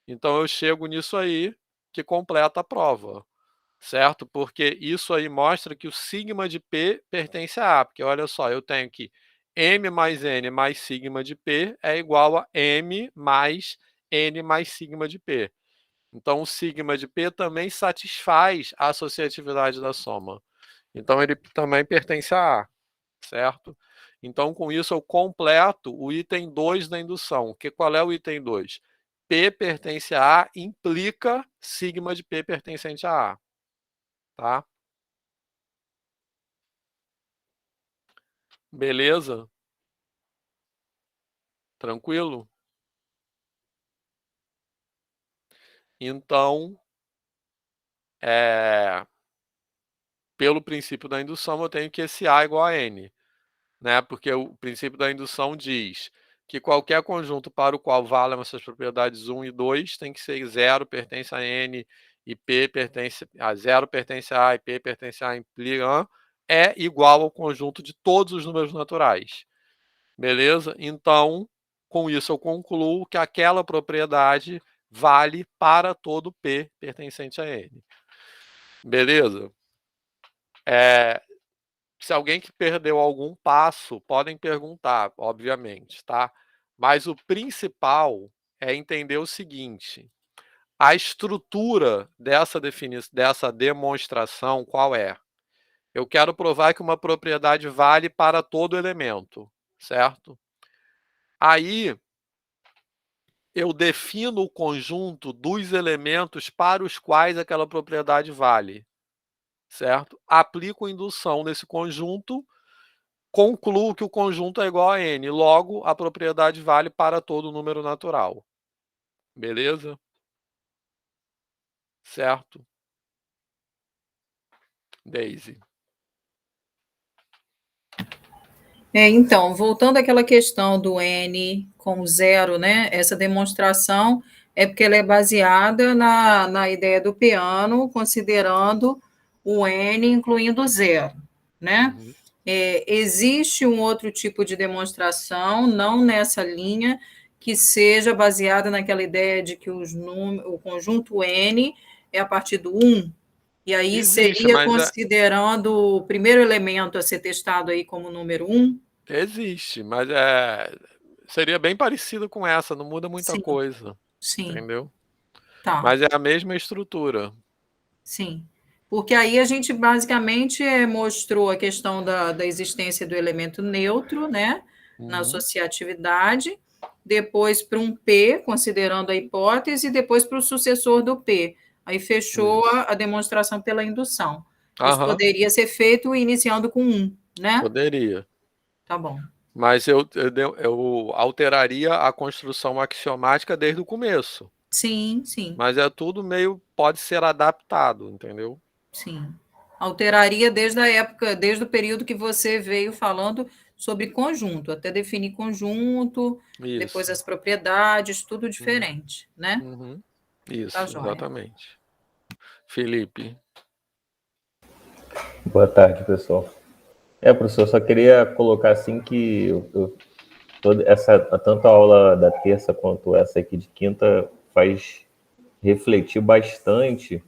Então, eu chego nisso aí, que completa a prova, certo? Porque isso aí mostra que o sigma de P pertence a A, porque olha só, eu tenho que m mais n mais sigma de P é igual a m mais n mais sigma de P. Então, o sigma de P também satisfaz a associatividade da soma. Então, ele também pertence a A, certo? Então, com isso, eu completo o item 2 da indução. Qual é o item 2? P pertence a A implica sigma de P pertencente a A. Tá? Beleza? Tranquilo? Então, pelo princípio da indução, eu tenho que esse A igual a N, né? Porque o princípio da indução diz que qualquer conjunto para o qual valem essas propriedades 1 e 2 tem que ser 0 pertence a N e P pertence a 0 pertence a e P pertence a implica é igual ao conjunto de todos os números naturais. Beleza? Então, com isso eu concluo que aquela propriedade vale para todo P pertencente a N. Beleza? Se alguém que perdeu algum passo, podem perguntar, obviamente, tá? Mas o principal é entender o seguinte: a estrutura dessa demonstração qual é? Eu quero provar que uma propriedade vale para todo elemento, certo? Aí, eu defino o conjunto dos elementos para os quais aquela propriedade vale, certo? Aplico indução nesse conjunto, concluo que o conjunto é igual a n, logo a propriedade vale para todo número natural. Beleza? Certo? Daisy. Então, voltando àquela questão do n com zero, né? Essa demonstração é porque ela é baseada na ideia do Peano, considerando o n incluindo zero, né? Uhum. Existe um outro tipo de demonstração, não nessa linha, que seja baseada naquela ideia de que o conjunto n é a partir do 1, e aí Existe, seria considerando o primeiro elemento a ser testado aí como número 1? Existe, mas seria bem parecido com essa, não muda muita coisa. Sim. Entendeu? Tá. Mas é a mesma estrutura. Sim. Porque aí a gente basicamente mostrou a questão da existência do elemento neutro, né? Na associatividade, depois para um P, considerando a hipótese, e depois para o sucessor do P. Aí fechou a demonstração pela indução. Isso poderia ser feito iniciando com 1, né? Poderia. Tá bom. Mas eu alteraria a construção axiomática desde o começo. Sim, sim. Mas é tudo meio, pode ser adaptado, entendeu? Sim. Alteraria desde a época, desde o período que você veio falando sobre conjunto, até definir conjunto, depois as propriedades, tudo diferente, né? Isso, tá joia. Exatamente. Felipe. Boa tarde, pessoal. Professor, só queria colocar assim que tanto a aula da terça quanto essa aqui de quinta faz refletir bastante,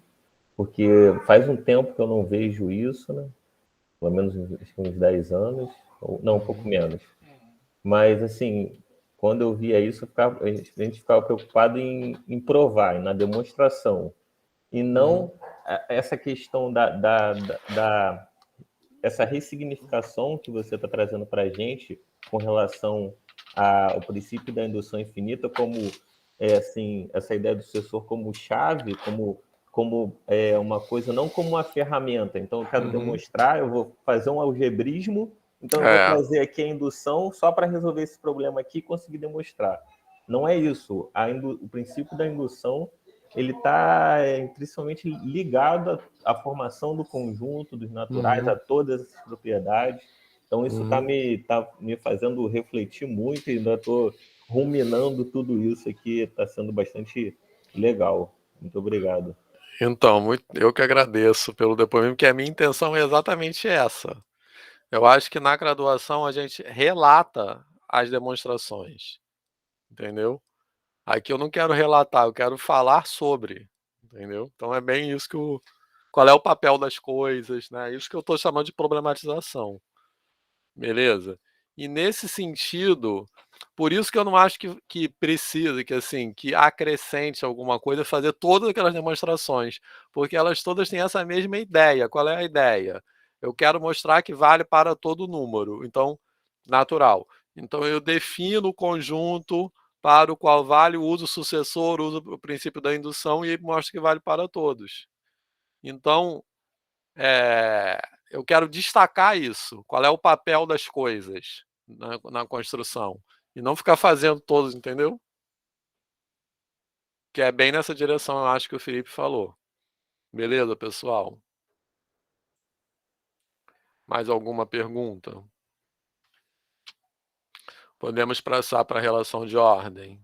porque faz um tempo que eu não vejo isso, né? Pelo menos uns 10 anos, ou não, um pouco menos. Mas, assim, quando eu via isso, a gente ficava preocupado em provar, na demonstração, e não essa questão essa ressignificação que você está trazendo para a gente com relação ao princípio da indução infinita, como assim, essa ideia do sucessor como chave, como uma coisa, não como uma ferramenta. Então, eu quero demonstrar, eu vou fazer um algebrismo, então eu vou trazer aqui a indução só para resolver esse problema aqui e conseguir demonstrar. Não é isso. O princípio da indução ele está intrinsecamente ligado à formação do conjunto dos naturais, a todas essas propriedades. Então, isso está me fazendo refletir muito e ainda estou ruminando tudo isso aqui. Está sendo bastante legal. Muito obrigado. Então, eu que agradeço pelo depoimento, porque a minha intenção é exatamente essa. Eu acho que na graduação a gente relata as demonstrações, entendeu? Aqui eu não quero relatar, eu quero falar sobre, entendeu? Então é bem isso qual é o papel das coisas, né? Isso que eu estou chamando de problematização, beleza? E nesse sentido, por isso que eu não acho que precisa, que acrescente alguma coisa, fazer todas aquelas demonstrações, porque elas todas têm essa mesma ideia. Qual é a ideia? Eu quero mostrar que vale para todo número, então, natural. Então eu defino o conjunto para o qual vale, uso o sucessor, uso o princípio da indução e mostro que vale para todos. Então, eu quero destacar isso. Qual é o papel das coisas na construção? E não ficar fazendo todos, entendeu? Que é bem nessa direção, eu acho que o Felipe falou. Beleza, pessoal? Mais alguma pergunta? Podemos passar para a relação de ordem.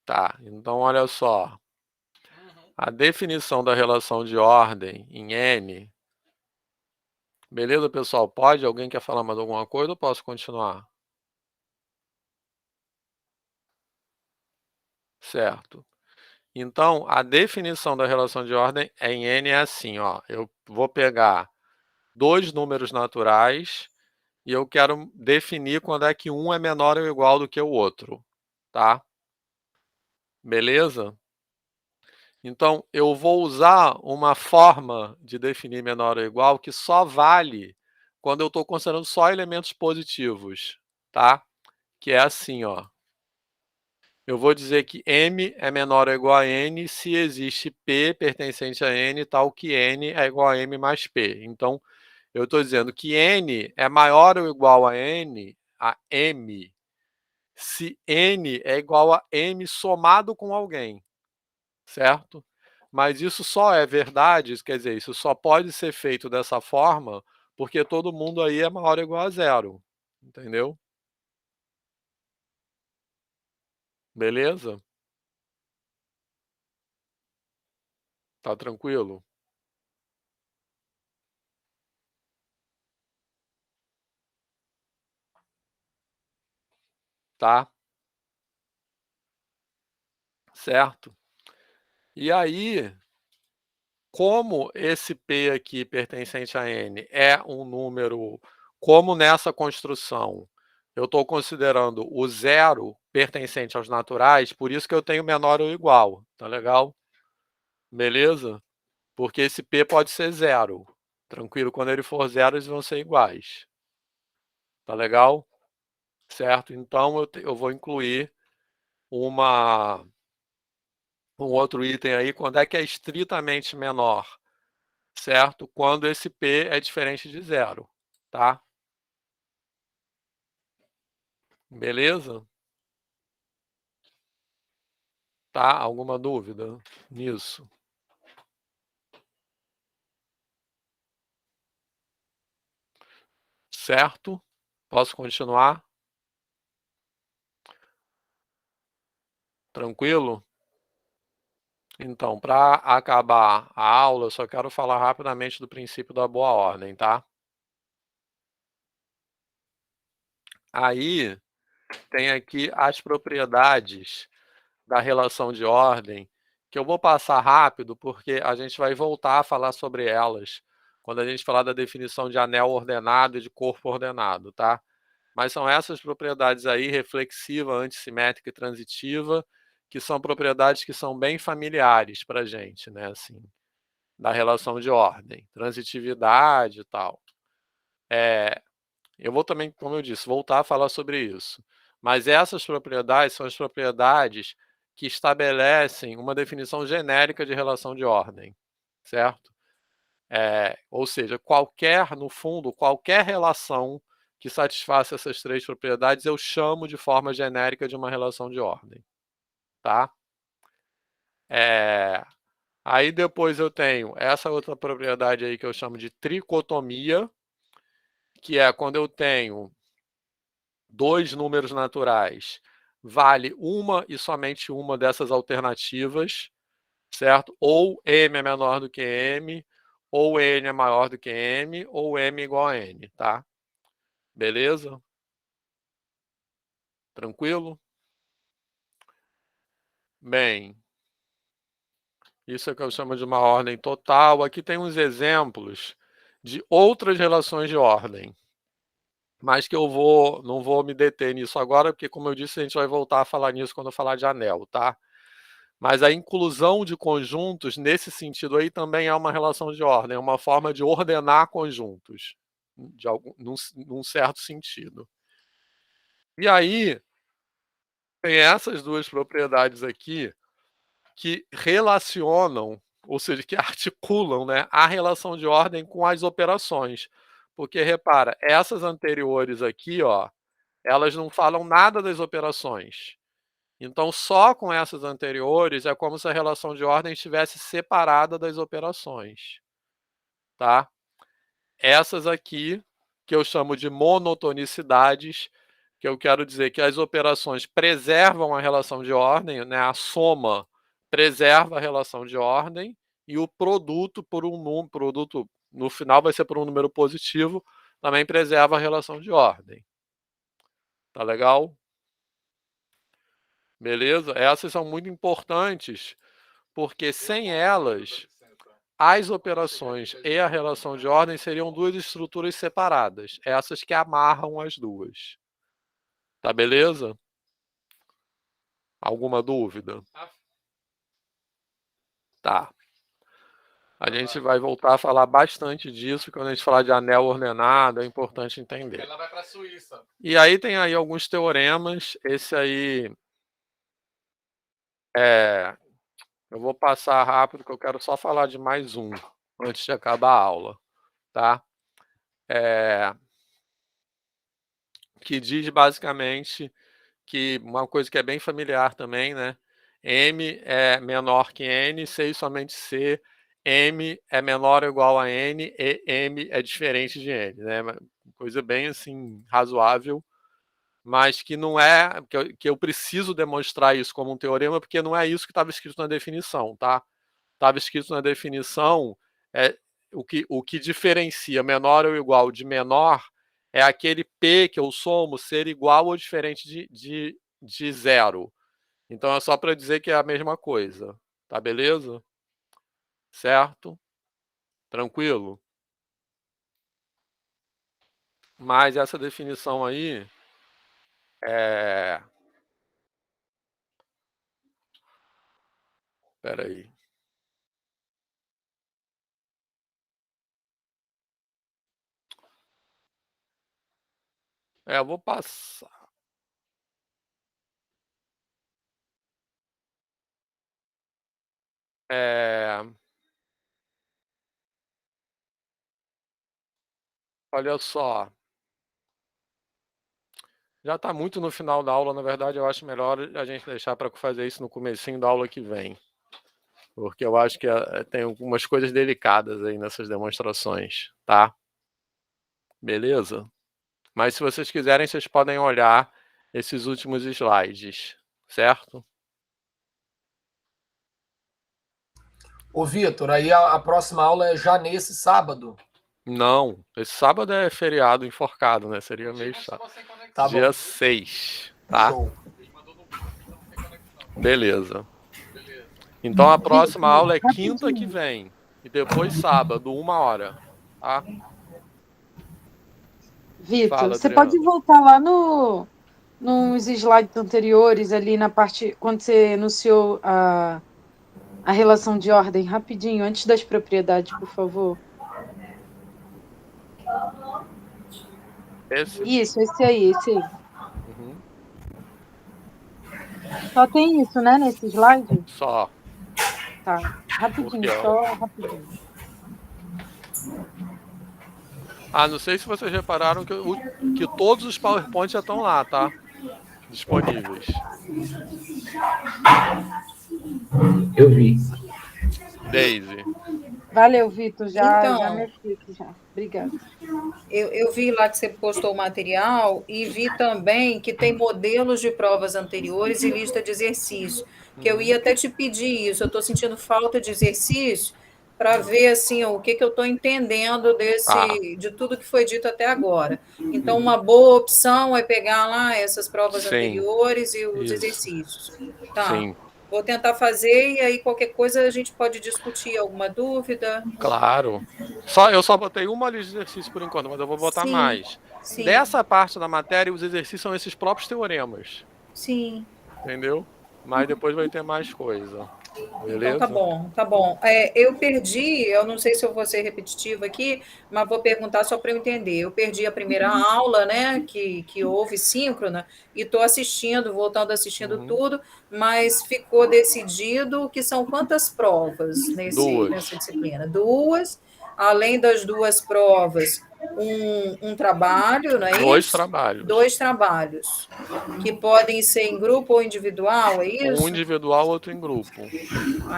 Tá, então olha só. A definição da relação de ordem em N. Beleza, pessoal? Alguém quer falar mais alguma coisa ou posso continuar? Certo. Então, a definição da relação de ordem em N é assim, ó. Eu vou pegar 2 números naturais e eu quero definir quando é que um é menor ou igual do que o outro, tá? Beleza? Então, eu vou usar uma forma de definir menor ou igual que só vale quando eu estou considerando só elementos positivos, tá? Que é assim, ó. Eu vou dizer que M é menor ou igual a N se existe P pertencente a N, tal que N é igual a M mais P. Então, eu estou dizendo que N é maior ou igual a M, se N é igual a M somado com alguém, certo? Mas isso só é verdade, quer dizer, isso só pode ser feito dessa forma porque todo mundo aí é maior ou igual a 0, entendeu? Beleza? Tá tranquilo? Tá? Certo? E aí, como esse P aqui pertencente a N é um número, como nessa construção eu estou considerando o 0 pertencente aos naturais, por isso que eu tenho menor ou igual, tá legal? Beleza? Porque esse P pode ser 0, tranquilo? Quando ele for 0, eles vão ser iguais. Tá legal? Certo? Então, eu vou incluir um outro item aí, quando é que é estritamente menor, certo? Quando esse P é diferente de zero, tá? Beleza? Tá? Alguma dúvida nisso? Certo? Posso continuar? Tranquilo? Então, para acabar a aula, eu só quero falar rapidamente do princípio da boa ordem, tá? Aí tem aqui as propriedades da relação de ordem, que eu vou passar rápido, porque a gente vai voltar a falar sobre elas quando a gente falar da definição de anel ordenado e de corpo ordenado, tá? Mas são essas propriedades aí, reflexiva, antissimétrica e transitiva, que são propriedades que são bem familiares para a gente, né? Assim, da relação de ordem, transitividade e tal. Eu vou também, como eu disse, voltar a falar sobre isso. Mas essas propriedades são as propriedades que estabelecem uma definição genérica de relação de ordem, certo? Ou seja, no fundo, qualquer relação que satisfaça essas três propriedades, eu chamo de forma genérica de uma relação de ordem, tá? Aí depois eu tenho essa outra propriedade aí que eu chamo de tricotomia, que é quando eu tenho dois números naturais, vale uma e somente uma dessas alternativas, certo? Ou m é menor do que m, ou n é maior do que m, ou m igual a n, tá? Beleza? Tranquilo? Bem, isso é o que eu chamo de uma ordem total. Aqui tem uns exemplos de outras relações de ordem, mas que não vou me deter nisso agora, porque, como eu disse, a gente vai voltar a falar nisso quando eu falar de anel, tá? Mas a inclusão de conjuntos, nesse sentido aí, também é uma relação de ordem, é uma forma de ordenar conjuntos, num certo sentido. E aí, tem essas duas propriedades aqui que relacionam, ou seja, que articulam, né, a relação de ordem com as operações. Porque, repara, essas anteriores aqui, ó, elas não falam nada das operações. Então, só com essas anteriores é como se a relação de ordem estivesse separada das operações, tá? Essas aqui, que eu chamo de monotonicidades, que eu quero dizer que as operações preservam a relação de ordem, né? A soma preserva a relação de ordem e o produto produto no final vai ser por um número positivo, também preserva a relação de ordem. Tá legal? Beleza? Essas são muito importantes, porque sem elas, as operações e a relação de ordem seriam duas estruturas separadas, essas que amarram as duas. Tá beleza? Alguma dúvida? Tá. A gente vai voltar a falar bastante disso, quando a gente falar de anel ordenado, é importante entender. Ela vai para a Suíça. E aí tem aí alguns teoremas, esse aí eu vou passar rápido, que eu quero só falar de mais um, antes de acabar a aula, tá? Que diz basicamente que uma coisa que é bem familiar também, né? M é menor que N, C e somente C. M é menor ou igual a N e M é diferente de N, né? Coisa bem assim, razoável, mas que não é, que eu preciso demonstrar isso como um teorema, porque não é isso que estava escrito na definição, tá? Estava escrito na definição, o que diferencia menor ou igual de menor é aquele P que eu somo ser igual ou diferente de zero. Então é só para dizer que é a mesma coisa. Tá beleza? Certo? Tranquilo? Mas essa definição aí Espera aí. Eu vou passar. Olha só. Já está muito no final da aula, na verdade, eu acho melhor a gente deixar para fazer isso no comecinho da aula que vem. Porque eu acho que tem algumas coisas delicadas aí nessas demonstrações, tá? Beleza? Mas se vocês quiserem, vocês podem olhar esses últimos slides, certo? Ô, Vitor, aí a próxima aula é já nesse sábado? Não, esse sábado é feriado enforcado, né? Seria meio chato. Tá Dia bom. 6, tá? Show. Beleza. Então a próxima aula é quinta que vem. E depois sábado, 1h, tá? Vitor, Fala, você Adriana. pode voltar lá nos slides anteriores, ali na parte, quando você enunciou a relação de ordem, rapidinho, antes das propriedades, por favor. Isso, esse aí. Uhum. Só tem isso, né, nesse slide? Só. Tá, rapidinho, Porque, só rapidinho. não sei se vocês repararam que todos os PowerPoints já estão lá, tá? Disponíveis. Eu vi. Daisy. Valeu, Vitor, já Então, mexi aqui já. Obrigada. Eu vi lá que você postou o material e vi também que tem modelos de provas anteriores e lista de exercícios, que eu ia até te pedir isso. Eu estou sentindo falta de exercício para ver assim o que eu estou entendendo de tudo que foi dito até agora. Então, uma boa opção é pegar lá essas provas anteriores e os exercícios. Tá. Sim. Vou tentar fazer e aí qualquer coisa a gente pode discutir. Alguma dúvida? Claro. Eu só botei uma lista de exercícios por enquanto, mas eu vou botar mais. Sim. Dessa parte da matéria, os exercícios são esses próprios teoremas. Sim. Entendeu? Mas depois vai ter mais coisa. Beleza? Então tá bom. Eu perdi, eu não sei se eu vou ser repetitiva aqui, mas vou perguntar só para eu entender. Eu perdi a primeira aula, né, que houve síncrona, e estou voltando assistindo tudo, mas ficou decidido que são quantas provas nessa disciplina? 2, além das 2 provas, um trabalho, não é isso? 2 trabalhos, que podem ser em grupo ou individual, é isso? Um individual, outro em grupo.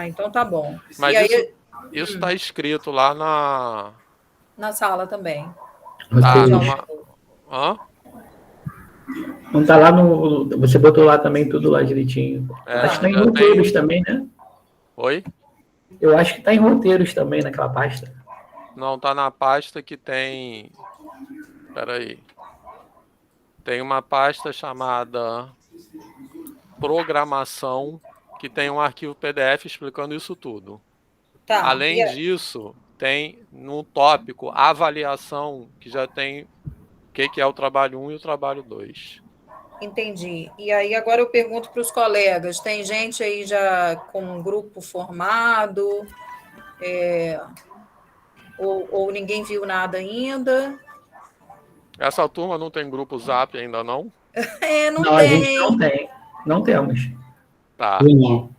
Então tá bom. Mas e aí, isso está escrito lá na sala também. Hã? Não tá lá no... Você botou lá também tudo lá direitinho. Acho que tá em roteiros também, né? Oi? Eu acho que tá em roteiros também naquela pasta. Não, tá na pasta que tem... Peraí. Tem uma pasta chamada Programação, que tem um arquivo PDF explicando isso tudo. Tá. Além disso, tem no tópico Avaliação, que já tem o que é o trabalho 1 e o trabalho 2. Entendi. E aí agora eu pergunto para os colegas, tem gente aí já com um grupo formado, ou ninguém viu nada ainda? Essa turma não tem grupo Zap ainda não? Não tem. A gente não tem. Não temos. Tá. Não.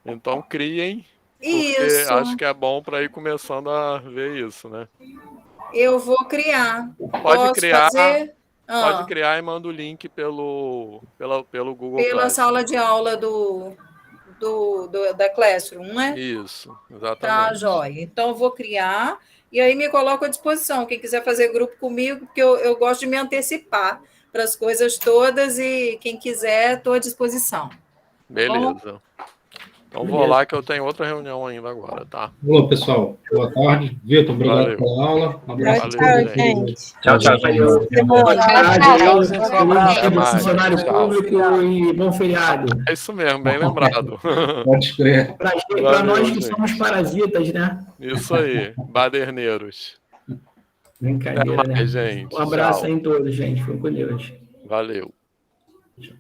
Então criem, porque Isso. acho que é bom para ir começando a ver isso, né? Eu vou criar. Pode criar. Fazer? Pode criar e manda o link pelo Google Pela Classroom. sala de aula da Classroom, né? Isso, exatamente. Tá, joia. Então, eu vou criar e aí me coloco à disposição. Quem quiser fazer grupo comigo, porque eu gosto de me antecipar para as coisas todas e quem quiser, estou à disposição. Beleza. Então vou lá que eu tenho outra reunião ainda agora, tá? Olá, pessoal. Boa tarde. Vitor, obrigado pela aula. Um abraço. Valeu, gente. Tchau. Funcionário público e bom feriado. É isso mesmo, bem lembrado. Pode crer. Para nós que somos parasitas, né? Isso aí, baderneiros. Brincadeira, Até mais, né? gente. Um abraço Tchau. em todos, gente. Fiquem com Deus. Valeu. Tchau.